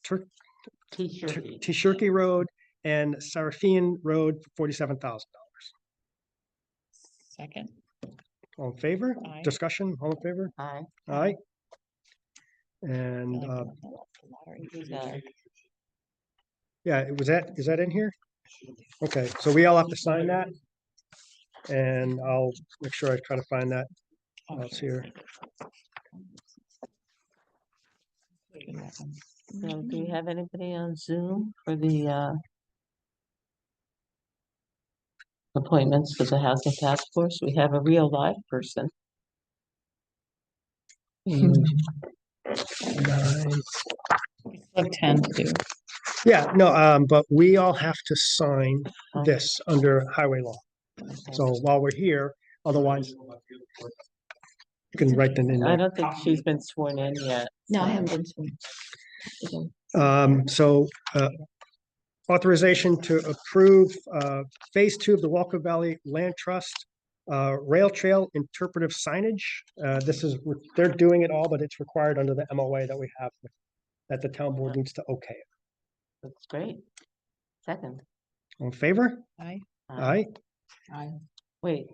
T-Shirky Road, and Seraphian Road for $47,000. second, All in favor? Aye. Discussion, all in favor? Aye. Aye. I And, feel like we won the lottery. yeah, is that in here? Okay, so we all have to sign that. And I'll make sure I try to find that. Oh, That's here. So do we have anybody on Zoom for the appointments for the Housing Task Force? We have a real live person. Nine. We still have 10 to do. Yeah, no, but we all have to sign Oh. this under highway law. So while we're here, otherwise you can write them in I there. don't think she's been sworn in yet. No, I haven't been sworn. So authorization to approve phase 2 of the Walker Valley Land Trust rail trail interpretive signage. This is, they're doing it all, but it's required under the MOA that we have, that the town board needs to okay it. That's great. Second. All in favor? I, Aye. Wait.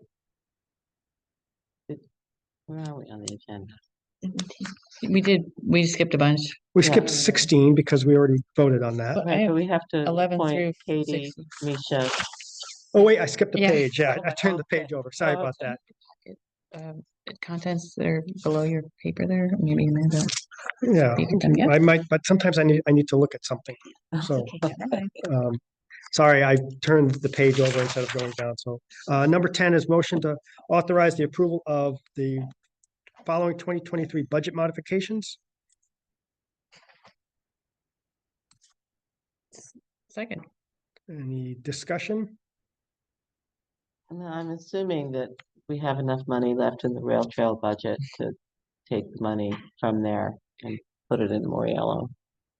Where are we on the agenda? we skipped a bunch. We Yeah. skipped 16 because we already voted on that. But I Right, have but we have to 11 appoint through Katie, 16. Misha. Oh, wait, I skipped a Yeah. page. Yeah, I turned the Okay. page over. Sorry about Okay. that. contents that are below your paper there? Maybe Amanda. Yeah, You can come get. I might, but sometimes I need to look at something. So, sorry, I turned the page over instead of going down. So, number 10 is motion to authorize the approval of the following 2023 budget modifications. Second. Any discussion? And I'm assuming that we have enough money left in the rail trail budget to take the money from there and put it in Moriello.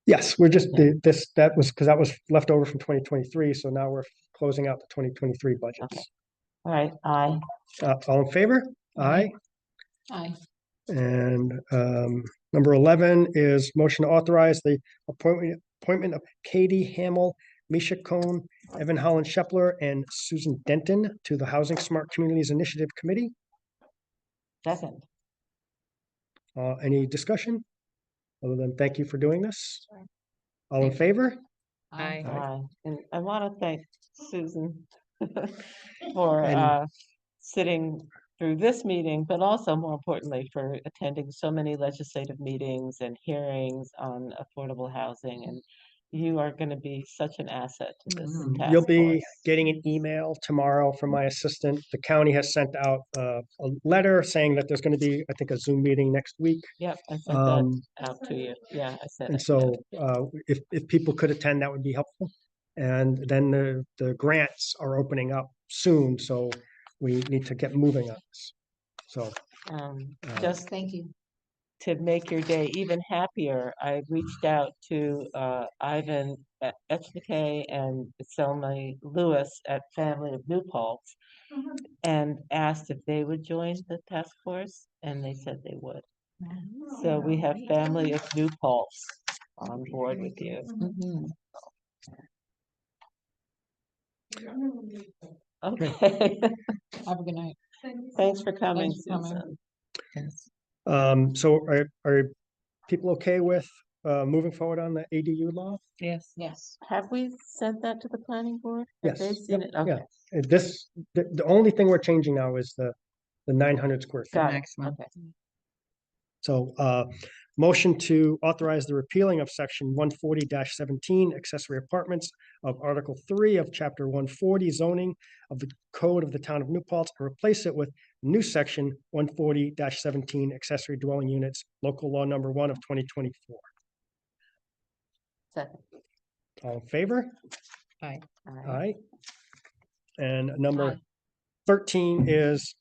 Yes, we're just, that was, because that was left over from 2023, so now we're closing out the 2023 budgets. All right, aye. All in favor? Aye. Aye. And number 11 is motion to authorize the appointment of Katie Hamill, Misha Cohn, Evan Holland Shepler, and Susan Denton to the Housing Smart Communities Initiative Committee. Second. Any discussion? Other than thank you for doing this. All in favor? Aye. Aye. And I want to thank Susan for And- sitting through this meeting, but also more importantly for attending so many legislative meetings and hearings on affordable housing. And you are going to be such an asset to this task You'll be force. getting an email tomorrow from my assistant. The county has sent out a letter saying that there's going to be, I think, a Zoom meeting next week. Yep, I sent that Um, out to you. Yeah, I sent And it. so if people could attend, that would be helpful. And then the grants are opening up soon, so we need to get moving on this. So, Just Thank you. to make your day even happier, I reached out to Ivan Etchnick and Selma Lewis at Family of New Paltz and asked if they would join the task force, and they said they would. So we have Family of New Paltz on board with you. Mhm. Okay, Have a good night. thanks for coming, Thanks for coming. Susan. Yes. so are people okay with moving forward on the ADU law? Yes. Yes. Have we sent that to the planning board? Have they Yes, seen yep, it? Okay, The only thing we're changing now is the 900 square feet. got it. Maximum. Okay. So, motion to authorize the repealing of section 140-17 accessory apartments of Article 3 of Chapter 140 zoning of the Code of the Town of New Paltz and replace it with new section 140-17 accessory dwelling units, local law number 1 of 2024. Second. All in favor? Aye. Aye. And number Aye. 13 is,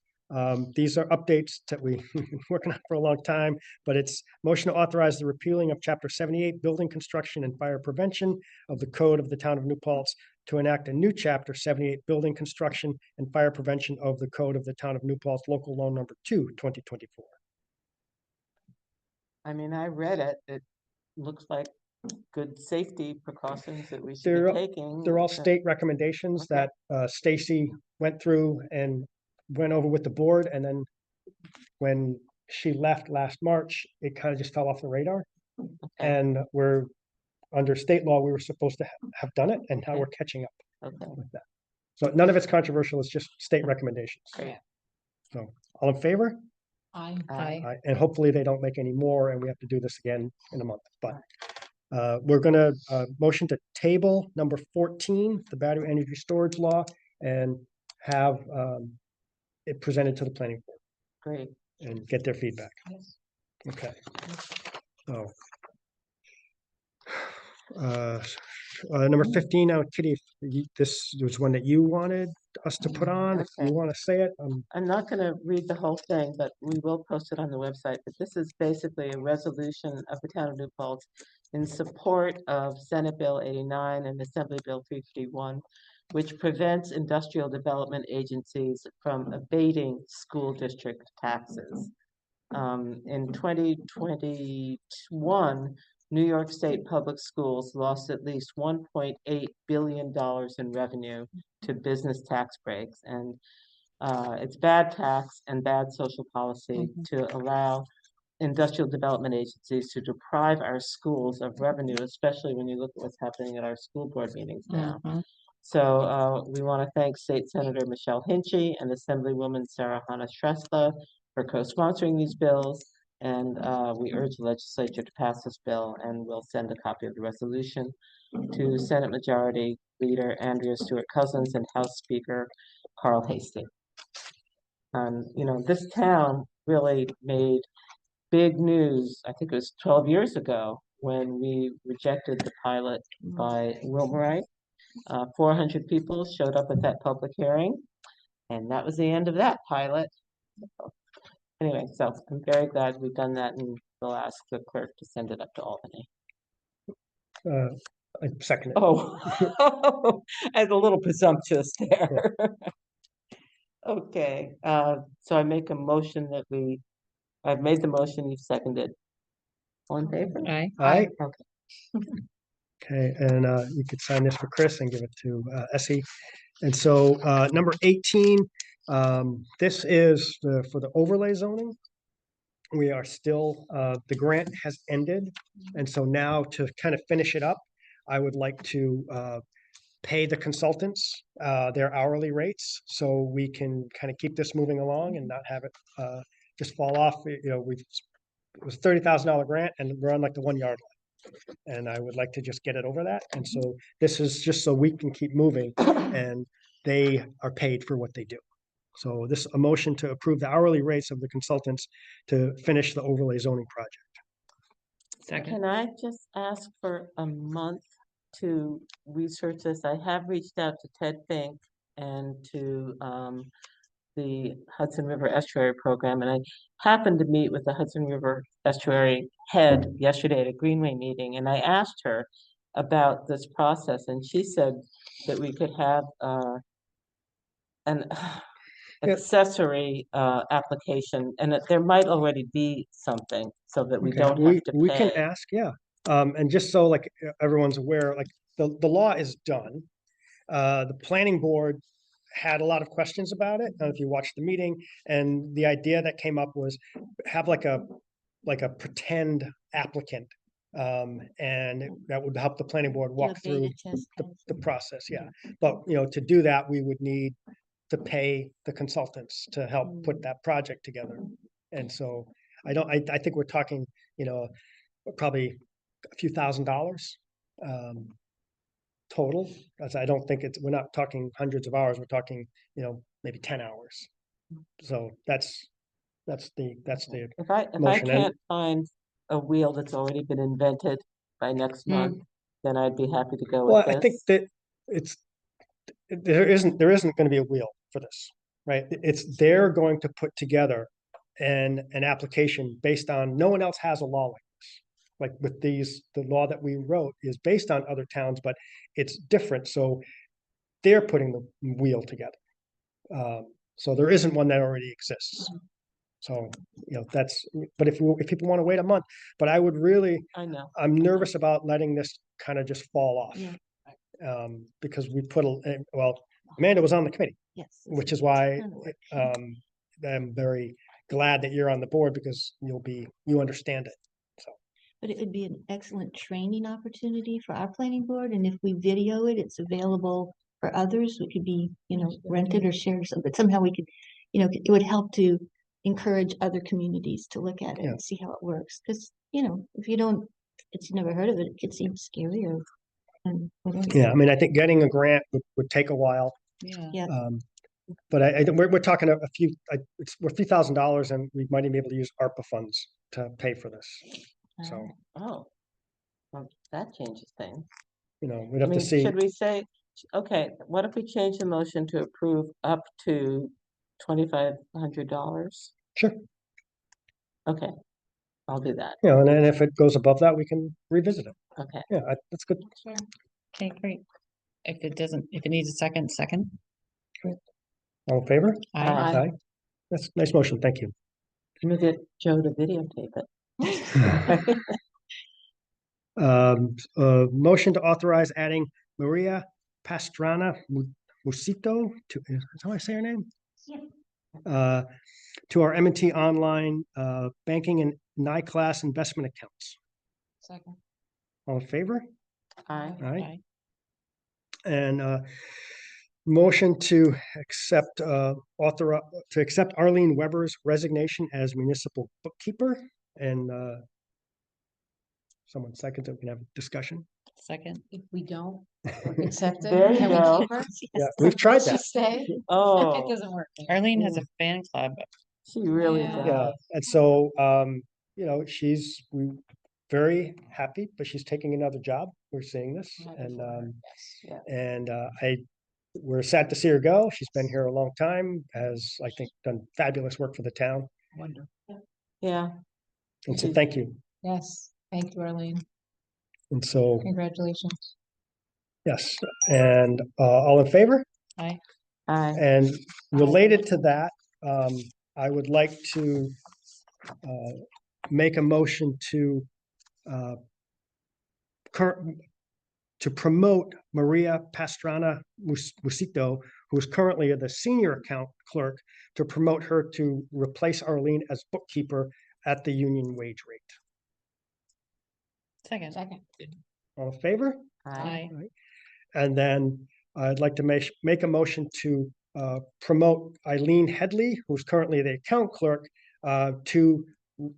these are updates that we've been working on for a long time, but it's motion to authorize the repealing of Chapter 78, Building Construction and Fire Prevention of the Code of the Town of New Paltz to enact a new Chapter 78, Building Construction and Fire Prevention of the Code of the Town of New Paltz, Local Law Number 2, 2024. I mean, I read it. It looks like good safety precautions that we should They're- be taking. They're all that- state recommendations Okay. that Stacy went through and went over with the board, and then when she left last March, it kind of just fell off the radar. Okay. And we're, under state law, we were supposed to have done it, and now Okay. we're catching up Okay, with that. So none of it's controversial, it's just state recommendations. great. So, all in favor? Aye. Aye. And hopefully they don't make any more, and we have to do this again in a month, but we're gonna motion to table number 14, the battery energy storage law, and have it presented to the planning board Great. and get their feedback. Yes. Okay. So. Number 15, now Kitty, this was one that you wanted us to put on. If Okay. you want to say it, I'm not going to read the whole thing, but we will post it on the website. But this is basically a resolution of the town of New Paltz in support of Senate Bill 89 and Assembly Bill 351, which prevents industrial development agencies from abating school district taxes. In 2021, New York State Public Schools lost at least $1.8 billion in revenue to business tax breaks. And it's bad tax and bad social policy to allow industrial development agencies to deprive our schools of revenue, especially when you look at what's happening at our school board meetings now. Mhm. So we want to thank State Senator Michelle Hinchy and Assemblywoman Sarah Hannah Shrestha for co-sponsoring these bills. And we urge the legislature to pass this bill, and we'll send a copy of the resolution to Senate Majority Leader Andrea Stewart Cousins and House Speaker Carl Hastie. You know, this town really made big news, I think it was 12 years ago, when we rejected the pilot by Wilmerite. 400 people showed up at that public hearing, and that was the end of that pilot. Anyway, so I'm very glad we've done that, and we'll ask the clerk to send it up to Albany. I second it. Oh, I was a little presumptuous there. Okay, so I make a motion that I've made the motion, you've seconded. All in favor? Aye. Aye. Okay. Okay, and you could sign this for Chris and give it to Essie. And so number 18, this is for the overlay zoning. We are still, the grant has ended. And so now to kind of finish it up, I would like to pay the consultants their hourly rates so we can kind of keep this moving along and not have it just fall off. You know, it was a $30,000 grant and we're on like the 1 yard line. And I would like to just get it over that. And so this is just so we can keep moving and they are paid for what they do. So this a motion to approve the hourly rates of the consultants to finish the overlay zoning project. Second. Can I just ask for a month to research this? I have reached out to Ted Fink and to the Hudson River Estuary Program, and I happened to meet with the Hudson River Estuary head yesterday at a Greenway meeting, and I asked her about this process, and she said that we could have an accessory application, and that there might already be something so that we Okay, don't have to we can pay. ask, yeah. And just so like everyone's aware, like the law is done. The planning board had a lot of questions about it. I don't know if you watched the meeting, and the idea that came up was have like a pretend applicant. And that would help the planning board walk through the process, yeah. But, you know, to do that, we would need to pay the consultants to help put that project together. And so I think we're talking, you know, probably a few $1,000s total, as I don't think we're not talking hundreds of hours, we're talking, you know, maybe 10 hours. So that's the If I motion. can't find a wheel that's already been invented by next month, then I'd be happy to go Well, with I think this. that there isn't going to be a wheel for this, right? They're going to put together an application based on, no one else has a law like this. Like with the law that we wrote is based on other towns, but it's different. So they're putting the wheel together. So there isn't one that already exists. So, you know, but if people want to wait a month, but I would really, I know. I'm nervous about letting this kind of just fall off. Yeah. Because we put, well, Amanda was on the committee, Yes. which is why I'm very glad that you're on the board because you understand it. So, But it would be an excellent training opportunity for our planning board, and if we video it, it's available for others. It could be, you know, rented or shared, but somehow we could, you know, it would help to encourage other communities to look at it Yeah. and see how it works. Because, you know, if you never heard of it, it could seem scary or whatever. yeah, I mean, I think getting a grant would take a while. Yeah. Yeah. But we're talking we're a few $1,000s, and we might even be able to use ARPA funds to pay for this. So, Oh, well, that changes things. you know, we'd I have to mean, see. should we say, okay, what if we change the motion to approve up to $2,500? Sure. Okay, I'll do that. You know, and then if it goes above that, we can revisit it. Okay. Yeah, that's good. Sure. Okay, great. If it needs a second. All in favor? Aye. Aye. That's a nice motion. Thank you. I'm gonna get Joe to videotape it. Motion to authorize adding Maria Pastrana Musito is that how I say her name? Yeah. To our M&T online banking and NICLASS investment accounts. Second. All in favor? Aye. Aye. Aye. And motion to accept, to accept Arlene Weber's resignation as municipal bookkeeper and, someone second, we can have a discussion. Second. If we don't accept it, There you can we go. keep her? Yeah, we've tried Does she that. stay? It Oh, doesn't work. Arlene has a fan club. she really Yeah. Yeah, does. and so, we very happy, but she's taking another job. We're seeing this and, Yeah. and, we're sad to see her go. She's been here a long time, has, I think, done fabulous work for the town. Wonderful. Yeah, And so Mhm. thank you. Yes, thank you, Arlene. And so, Congratulations. yes, and, all in favor? I, And related to that, I would like to make a motion to current, to promote Maria Pastrana Musito, who is currently the senior account clerk, to promote her to replace Arlene as bookkeeper at the union wage rate. Second. Second. All in favor? Aye. And then I'd like to make a motion to promote Eileen Headley, who's currently the account clerk, to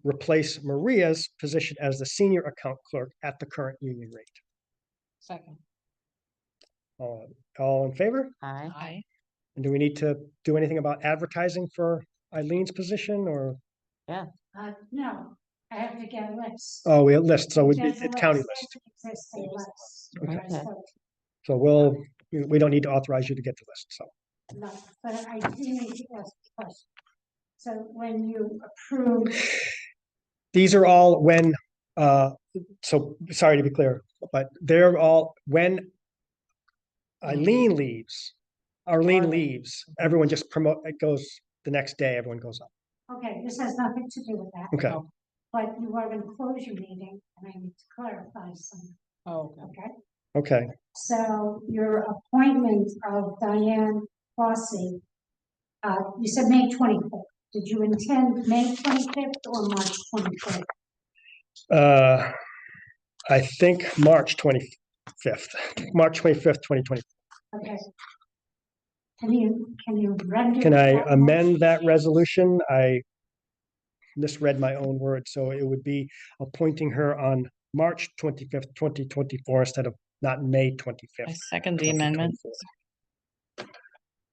replace Maria's position as the senior account clerk at the current union rate. Second. All in favor? I, Aye. And do we need to do anything about advertising for Eileen's position or, No, I have to get a list. oh, we have list, so we There's did a the county list, list. existing list. Okay. Okay. So we don't need to authorize you to get the list, so. No, but I do need to ask a question. So when you approve, These are all when, so sorry to be clear, but they're all when Eileen leaves, Arlene leaves, everyone just it goes the next day, everyone goes up. okay, this has nothing to do with that. Okay, But you are going to close your meeting and I need to clarify something, Oh, okay. okay? okay. So your appointment of Diane Fossey, you said May 25th. Did you intend May 25th or March 25th? I think March 25th, March 25th, 2020. Okay. Can you render? Can I that amend motion? that resolution? I misread my own words, so it would be appointing her on March 25th, 2024 instead of not May 25th. I second the amendment.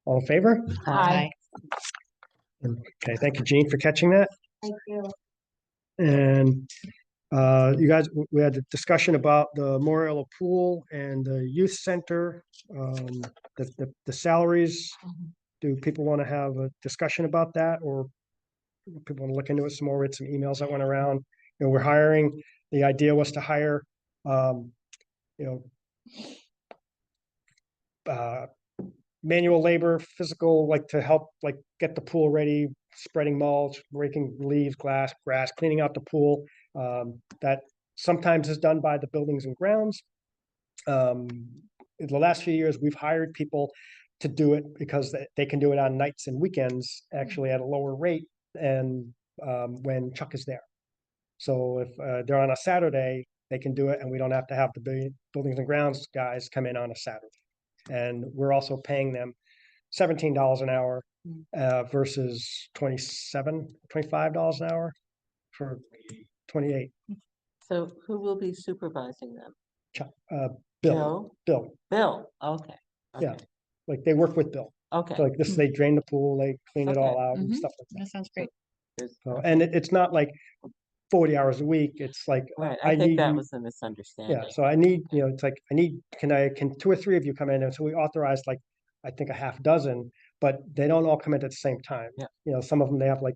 All in favor? Aye. Okay, thank you, Jean, for catching that. Thank you. And you guys, we had a discussion about the Moriello Pool and the youth center, the salaries. Do people want to have a discussion about that, or people want to look into it some more? Read some emails that went around. You know, we're hiring. The idea was to hire, manual labor, physical, like to help, like get the pool ready, spreading mulch, raking leaves, grass, cleaning out the pool. That sometimes is done by the buildings and grounds. In the last few years, we've hired people to do it because they can do it on nights and weekends, actually at a lower rate, and when Chuck is there. So if they're on a Saturday, they can do it, and we don't have to have the buildings and grounds guys come in on a Saturday. And we're also paying them $17 an hour versus $25 an hour for 28. so who will be supervising them? Chuck, Bill, Bill, okay. Yeah. Okay. like they work with Bill. Okay. So like this, they drain the pool, they clean it all Okay. out and Mhm. stuff like that. That sounds great. So, and it's not like 40 hours a week. It's like, Right, I I think need that you- was a misunderstanding. yeah, so I need, it's like, can 2 or 3 of you come in? And so we authorized like, I think a half dozen, but they don't all come in at the same time. Yeah. Some of them, they have like,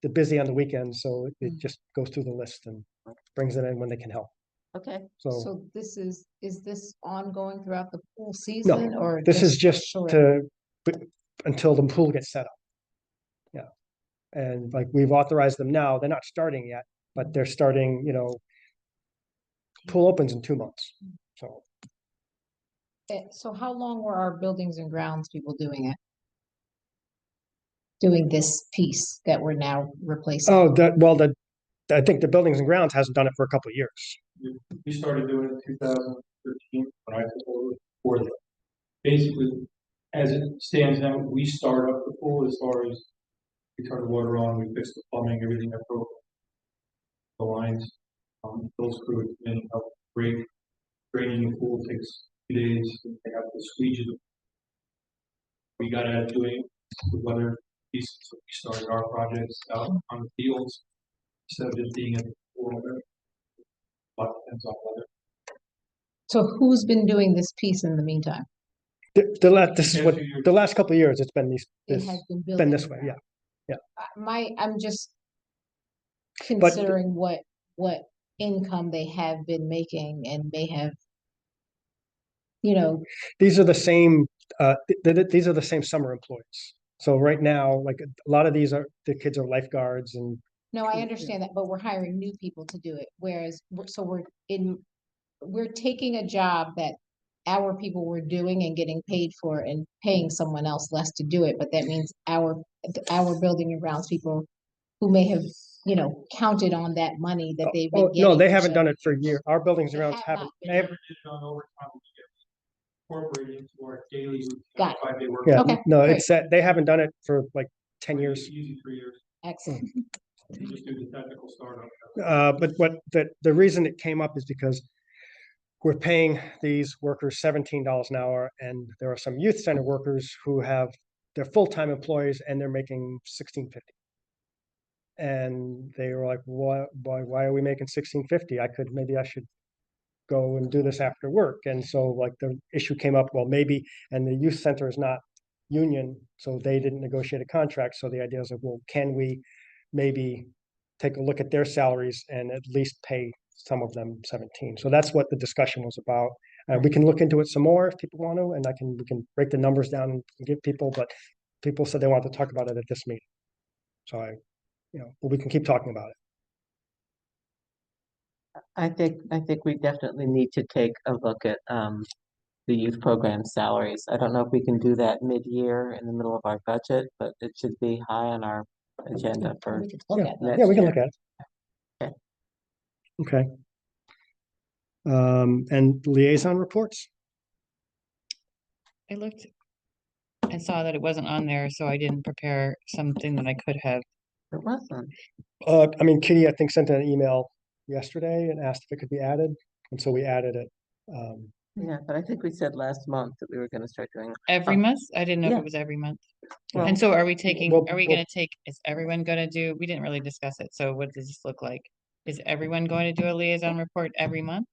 they're busy on the weekends, so it Mm. just goes through the list and brings it in when they can help. Okay, So So this is this ongoing throughout the pool season or? this is just short? until the pool gets set up. Yeah. And like we've authorized them now, they're not starting yet, but they're starting, pool opens in 2 months. So, So how long were our buildings and grounds people doing it? Doing this piece that we're now replacing? I think the buildings and grounds hasn't done it for a couple of years. We started doing it in 2013 when I took over for them. Basically, as it stands now, we start up the pool as far as we turn the water on, we fix the plumbing, everything that broke. The lines, those crews come in and help draining the pool takes 2 days, they have to squeeze it. We got to doing the weather pieces, so we started our projects out on the fields instead of just being in the pool. But depends on weather. So who's been doing this piece in the meantime? This is what, the last couple of years, it's been It this, has been been this building way, yeah. I'm just considering what income they have been making and may have, you know, These are the same, these are the same summer employees. So right now, like a lot of these are, the kids are lifeguards and no, I understand that, but we're hiring new people to do it. Whereas, we're taking a job that our people were doing and getting paid for and paying someone else less to do it. But that means our building and grounds people who may have, you know, counted on that money that they've been getting. no, they for haven't so- done it for years. Our buildings and They grounds have haven't. not We been. never did it on overtime, we get incorporated into our daily routine, Got it. 5-day work. Yeah, Okay, no, great. it's, they haven't done it for like 10 years. Easy 3 years, Excellent. we just do the technical startup. But what, the reason it came up is because we're paying these workers $17 an hour, and there are some youth center workers who have, they're full-time employees and they're making $16.50. And they were like, why are we making $16.50? Maybe I should go and do this after work. And so like the issue came up, well, maybe, and the youth center is not union, so they didn't negotiate a contract. So the idea is like, well, can we maybe take a look at their salaries and at least pay some of them 17? So that's what the discussion was about. We can look into it some more if people want to, and we can break the numbers down and give people, but people said they wanted to talk about it at this meeting. So but we can keep talking about it. I think we definitely need to take a look at the youth program salaries. I don't know if we can do that mid-year in the middle of our budget, but it should be high on our agenda for We could look Yeah. at that. Yeah, we can year. look at it. Okay. And liaison reports? I looked and saw that it wasn't on there, so I didn't prepare something that I could have. It wasn't. I mean, Kitty, I think, sent an email yesterday and asked if it could be added, and so we added it. Yeah, but I think we said last month that we were gonna start doing. Every month? I didn't know if yeah. it was every month. Well, And so are we taking, well, are we well- gonna take, is everyone gonna do, we didn't really discuss it, so what does this look like? Is everyone going to do a liaison report every month?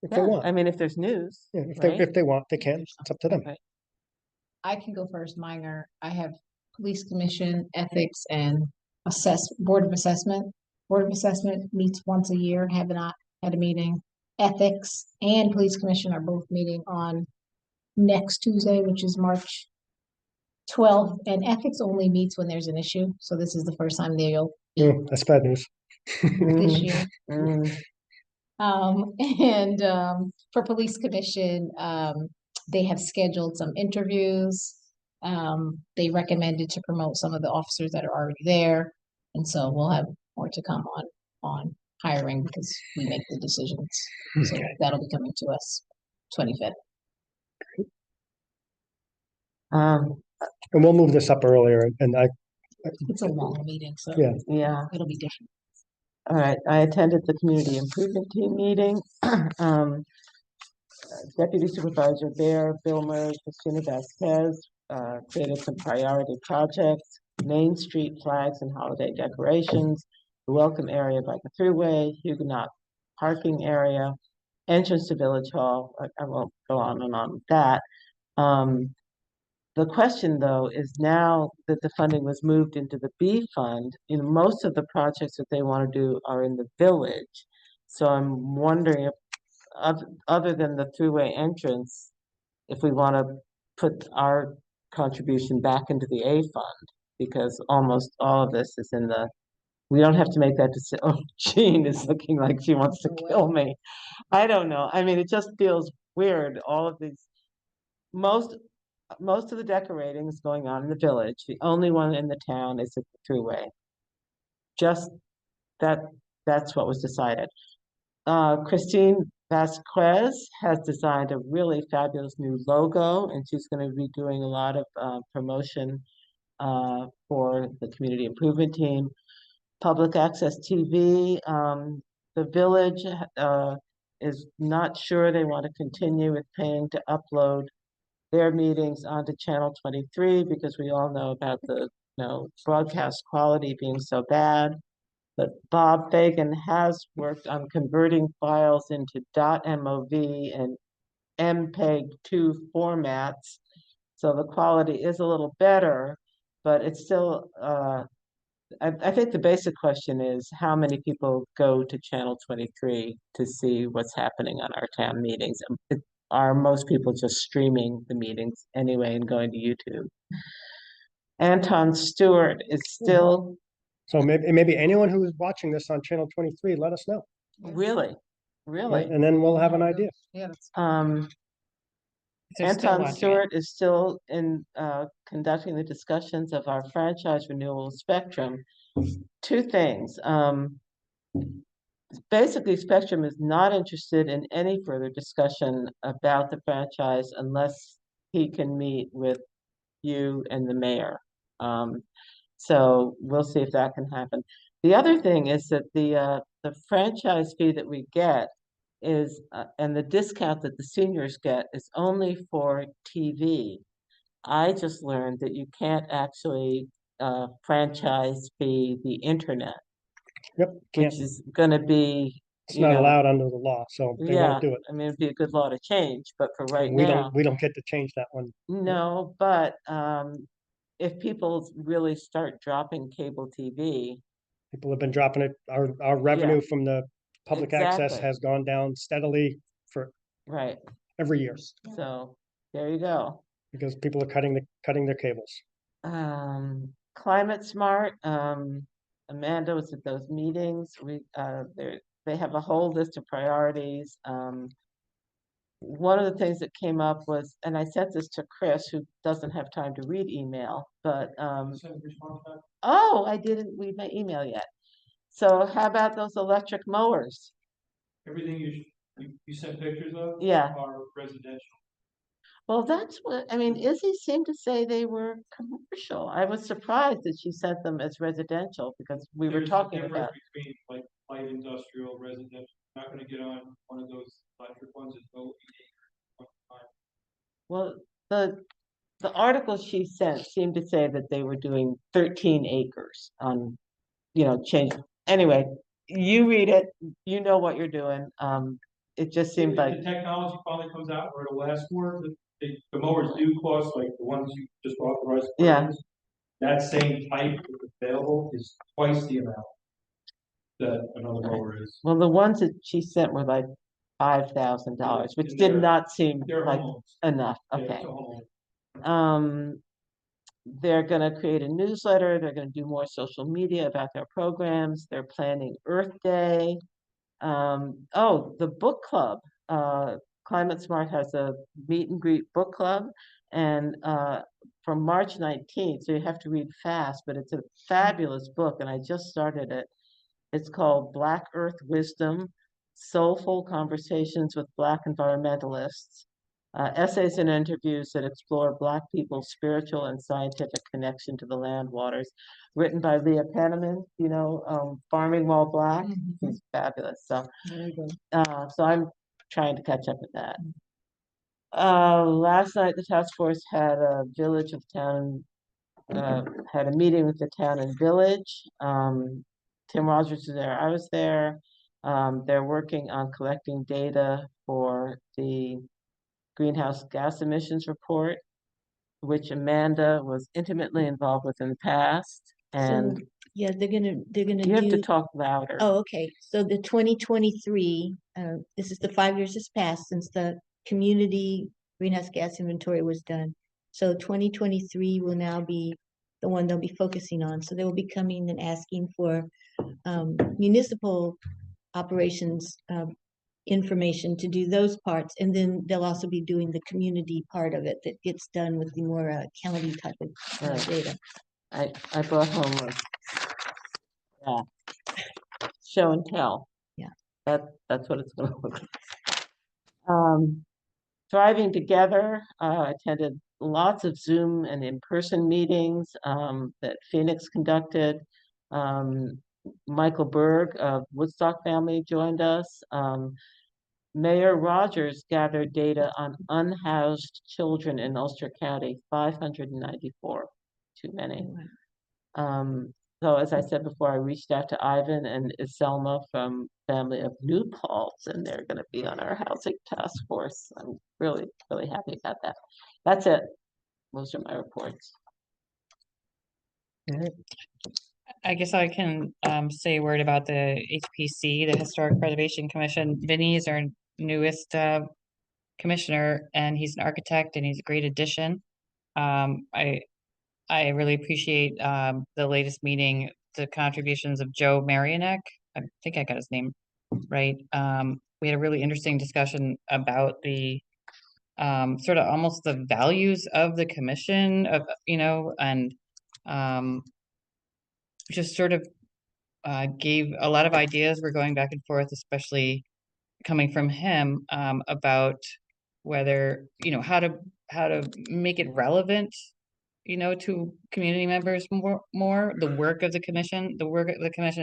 If they yeah, want, I mean, if there's news, yeah, if right? they want, they can. It's up to them. Okay. I can go first. Mine are, I have police commission, ethics, and board of assessment. Board of assessment meets once a year, have not had a meeting. Ethics and police commission are both meeting on next Tuesday, which is March 12th, and ethics only meets when there's an issue, so this is the first time they'll That's bad news. this year. Mm, And for police commission, they have scheduled some interviews. They recommended to promote some of the officers that are already there. And so we'll have more to come on hiring because we make the decisions. So Okay. that'll be coming to us 25th. Um, And we'll move this up earlier, and It's a long meeting, so Yeah. yeah, it'll be different. all right. I attended the community improvement team meeting. Deputy Supervisor Bear, Bill Murray, Christina Vasquez, created some priority projects, Main Street flags and holiday decorations, the welcome area by the thruway, Huguenot parking area, entrance to Village Hall. I won't go on and on with that. The question, though, is now that the funding was moved into the B fund, most of the projects that they want to do are in the village. So I'm wondering if, other than the thruway entrance, if we want to put our contribution back into the A fund, because almost all of this is in the, we don't have to make that decision. Oh, Jean is looking like she wants to kill me. I don't know. I mean, it just feels weird. All of these, most of the decorating is going on in the village. The only one in the town is at the thruway. Just that's what was decided. Christine Vasquez has designed a really fabulous new logo, and she's going to be doing a lot of promotion for the community improvement team. Public access TV, the village is not sure they want to continue with paying to upload their meetings onto Channel 23 because we all know about the broadcast quality being so bad. But Bob Fagan has worked on converting files into .mov and MPEG-2 formats. So the quality is a little better, but it's still, I think the basic question is how many people go to Channel 23 to see what's happening on our town meetings? Are most people just streaming the meetings anyway and going to YouTube? Anton Stewart is still So maybe anyone who is watching this on Channel 23, let us know. really. And then we'll have an idea. Yeah, that's If they're still Anton watching it. Stewart is still in conducting the discussions of our franchise renewal spectrum. Two things. Basically, Spectrum is not interested in any further discussion about the franchise unless he can meet with you and the mayor. So we'll see if that can happen. The other thing is that the franchise fee that we get is and the discount that the seniors get is only for TV. I just learned that you can't actually franchise fee the internet, Yep, can't, which is going to be, it's you not know, allowed under the law, so they yeah, won't do it. I mean, it'd be a good law to change, but for right We now, don't get to change that one. no, but if people really start dropping cable TV, People have been dropping it. Our revenue from the public access Exactly. has gone down steadily for right, every year so there you go. because people are cutting their cables. Climate Smart, Amanda was at those meetings. They have a whole list of priorities. One of the things that came up was, and I sent this to Chris, who doesn't have time to read email, but oh, I didn't read my email yet. So how about those electric mowers? Everything you sent pictures of? Yeah. Are residential. Well, that's what, I mean, Izzy seemed to say they were commercial. I was surprised that she sent them as residential because we were There's a talking difference about, between like light industrial, residential. Not gonna get on one of those electric ones that go 8 acres. well, the article she sent seemed to say that they were doing 13 acres on, change. Anyway, you read it, you know what you're doing. It just seemed If like, the technology finally comes out where it'll last more, the mowers do cost like the ones you just authorized. to Yeah. purchase. That same type that's available is twice the amount that another mower is. well, the ones that she sent were like $5,000, which And did they're- not seem They're like homes. enough. Yeah, Okay. it's a home. They're gonna create a newsletter, they're gonna do more social media about their programs, they're planning Earth Day. Oh, the book club, Climate Smart has a meet and greet book club. And from March 19th, so you have to read fast, but it's a fabulous book and I just started it. It's called Black Earth Wisdom, Soulful Conversations with Black Environmentalists. Essays and interviews that explore Black people's spiritual and scientific connection to the land waters, written by Leah Penniman, Farming While Black. He's fabulous. So, so I'm trying to catch up with that. Last night, the task force had a village of town, had a meeting with the town and village. Tim Rogers was there. I was there. They're working on collecting data for the greenhouse gas emissions report, which Amanda was intimately involved with in the past. And Yeah, they're gonna you have to talk louder. Oh, okay. So the 2023, this is the 5 years has passed since the community greenhouse gas inventory was done. So 2023 will now be the one they'll be focusing on. So they will be coming and asking for municipal operations information to do those parts. And then they'll also be doing the community part of it that gets done with the more county type of Right. data. I brought home a show and tell. Yeah. That's what it's gonna look like. Thriving Together, attended lots of Zoom and in-person meetings that Phoenix conducted. Michael Berg of Woodstock family joined us. Mayor Rogers gathered data on unhoused children in Ulster County, 594, too many. So as I said before, I reached out to Ivan and Iselma from family of New Paltz, and they're going to be on our housing task force. I'm really, really happy about that. That's it. Those are my reports. I guess I can say a word about the HPC, the Historic Preservation Commission. Vinny is our newest commissioner, and he's an architect, and he's a great addition. I really appreciate the latest meeting, the contributions of Joe Marianek. I think I got his name right. We had a really interesting discussion about the sort of almost the values of the commission of, and just sort of gave a lot of ideas. We're going back and forth, especially coming from him, about whether, how to make it relevant, to community members more. The work of the commission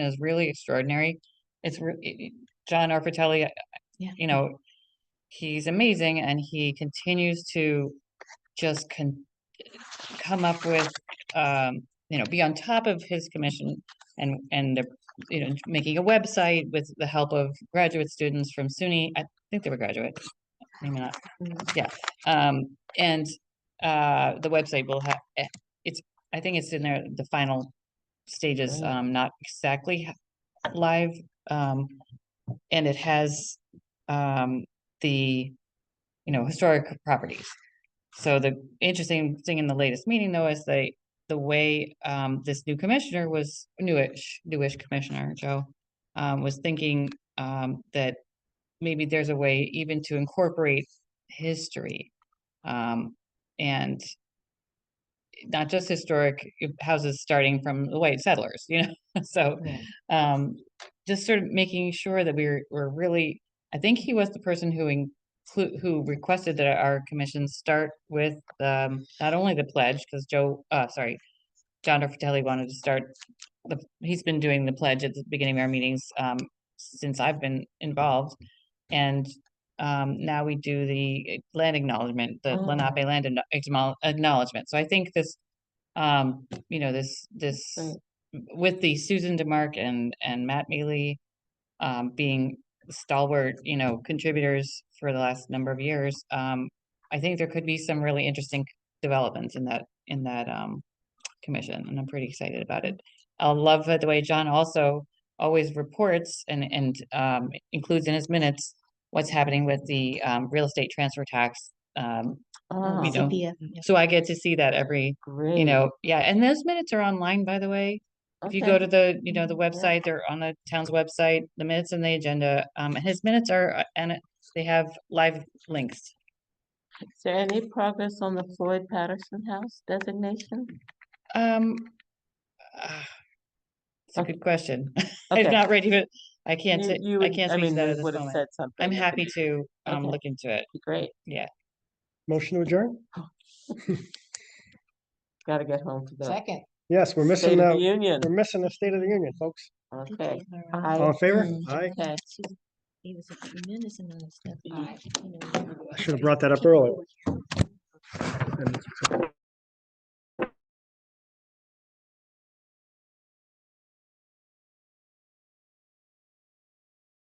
is really extraordinary. It's John Orfatelli, Yeah. He's amazing, and he continues to just come up with, be on top of his commission, and making a website with the help of graduate students from SUNY. I think they were graduate, maybe not. Yeah. And the website will have, I think it's in there, the final stages, not exactly live. And it has the historic properties. So the interesting thing in the latest meeting, though, is the way this new commissioner was newish commissioner Joe was thinking that maybe there's a way even to incorporate history, and not just historic houses starting from the white settlers, so just sort of making sure that we're really, I think he was the person who requested that our commission start with not only the pledge, because John Orfatelli wanted to start he's been doing the pledge at the beginning of our meetings since I've been involved, and now we do the land acknowledgement, the Lenape land acknowledgement. So I think this, this with the Susan DeMark and Matt Mealy being stalwart, contributors for the last number of years, I think there could be some really interesting developments in that commission, and I'm pretty excited about it. I love the way John also always reports and includes in his minutes what's happening with the real estate transfer tax. CPF, yeah. So I get to see that every, Great. yeah, and those minutes are online, by the way. If you go to the, the website, they're on the town's website, the minutes and the agenda, and his minutes are, and they have live links. Is there any progress on the Floyd Patterson House designation? It's a good question. Okay. I'm not ready, but I can't say, You I would, can't I speak mean, to that you at this would have moment. said something. I'm if happy it- to Okay. look into it. Great. Yeah. Motion to adjourn? Gotta get home for the Second. Yes, we're missing, State of the Union. we're missing the State of the Union, folks. Okay. All in favor? Aye. Okay. Gave us a tremendous amount of stuff. I should have brought that up earlier.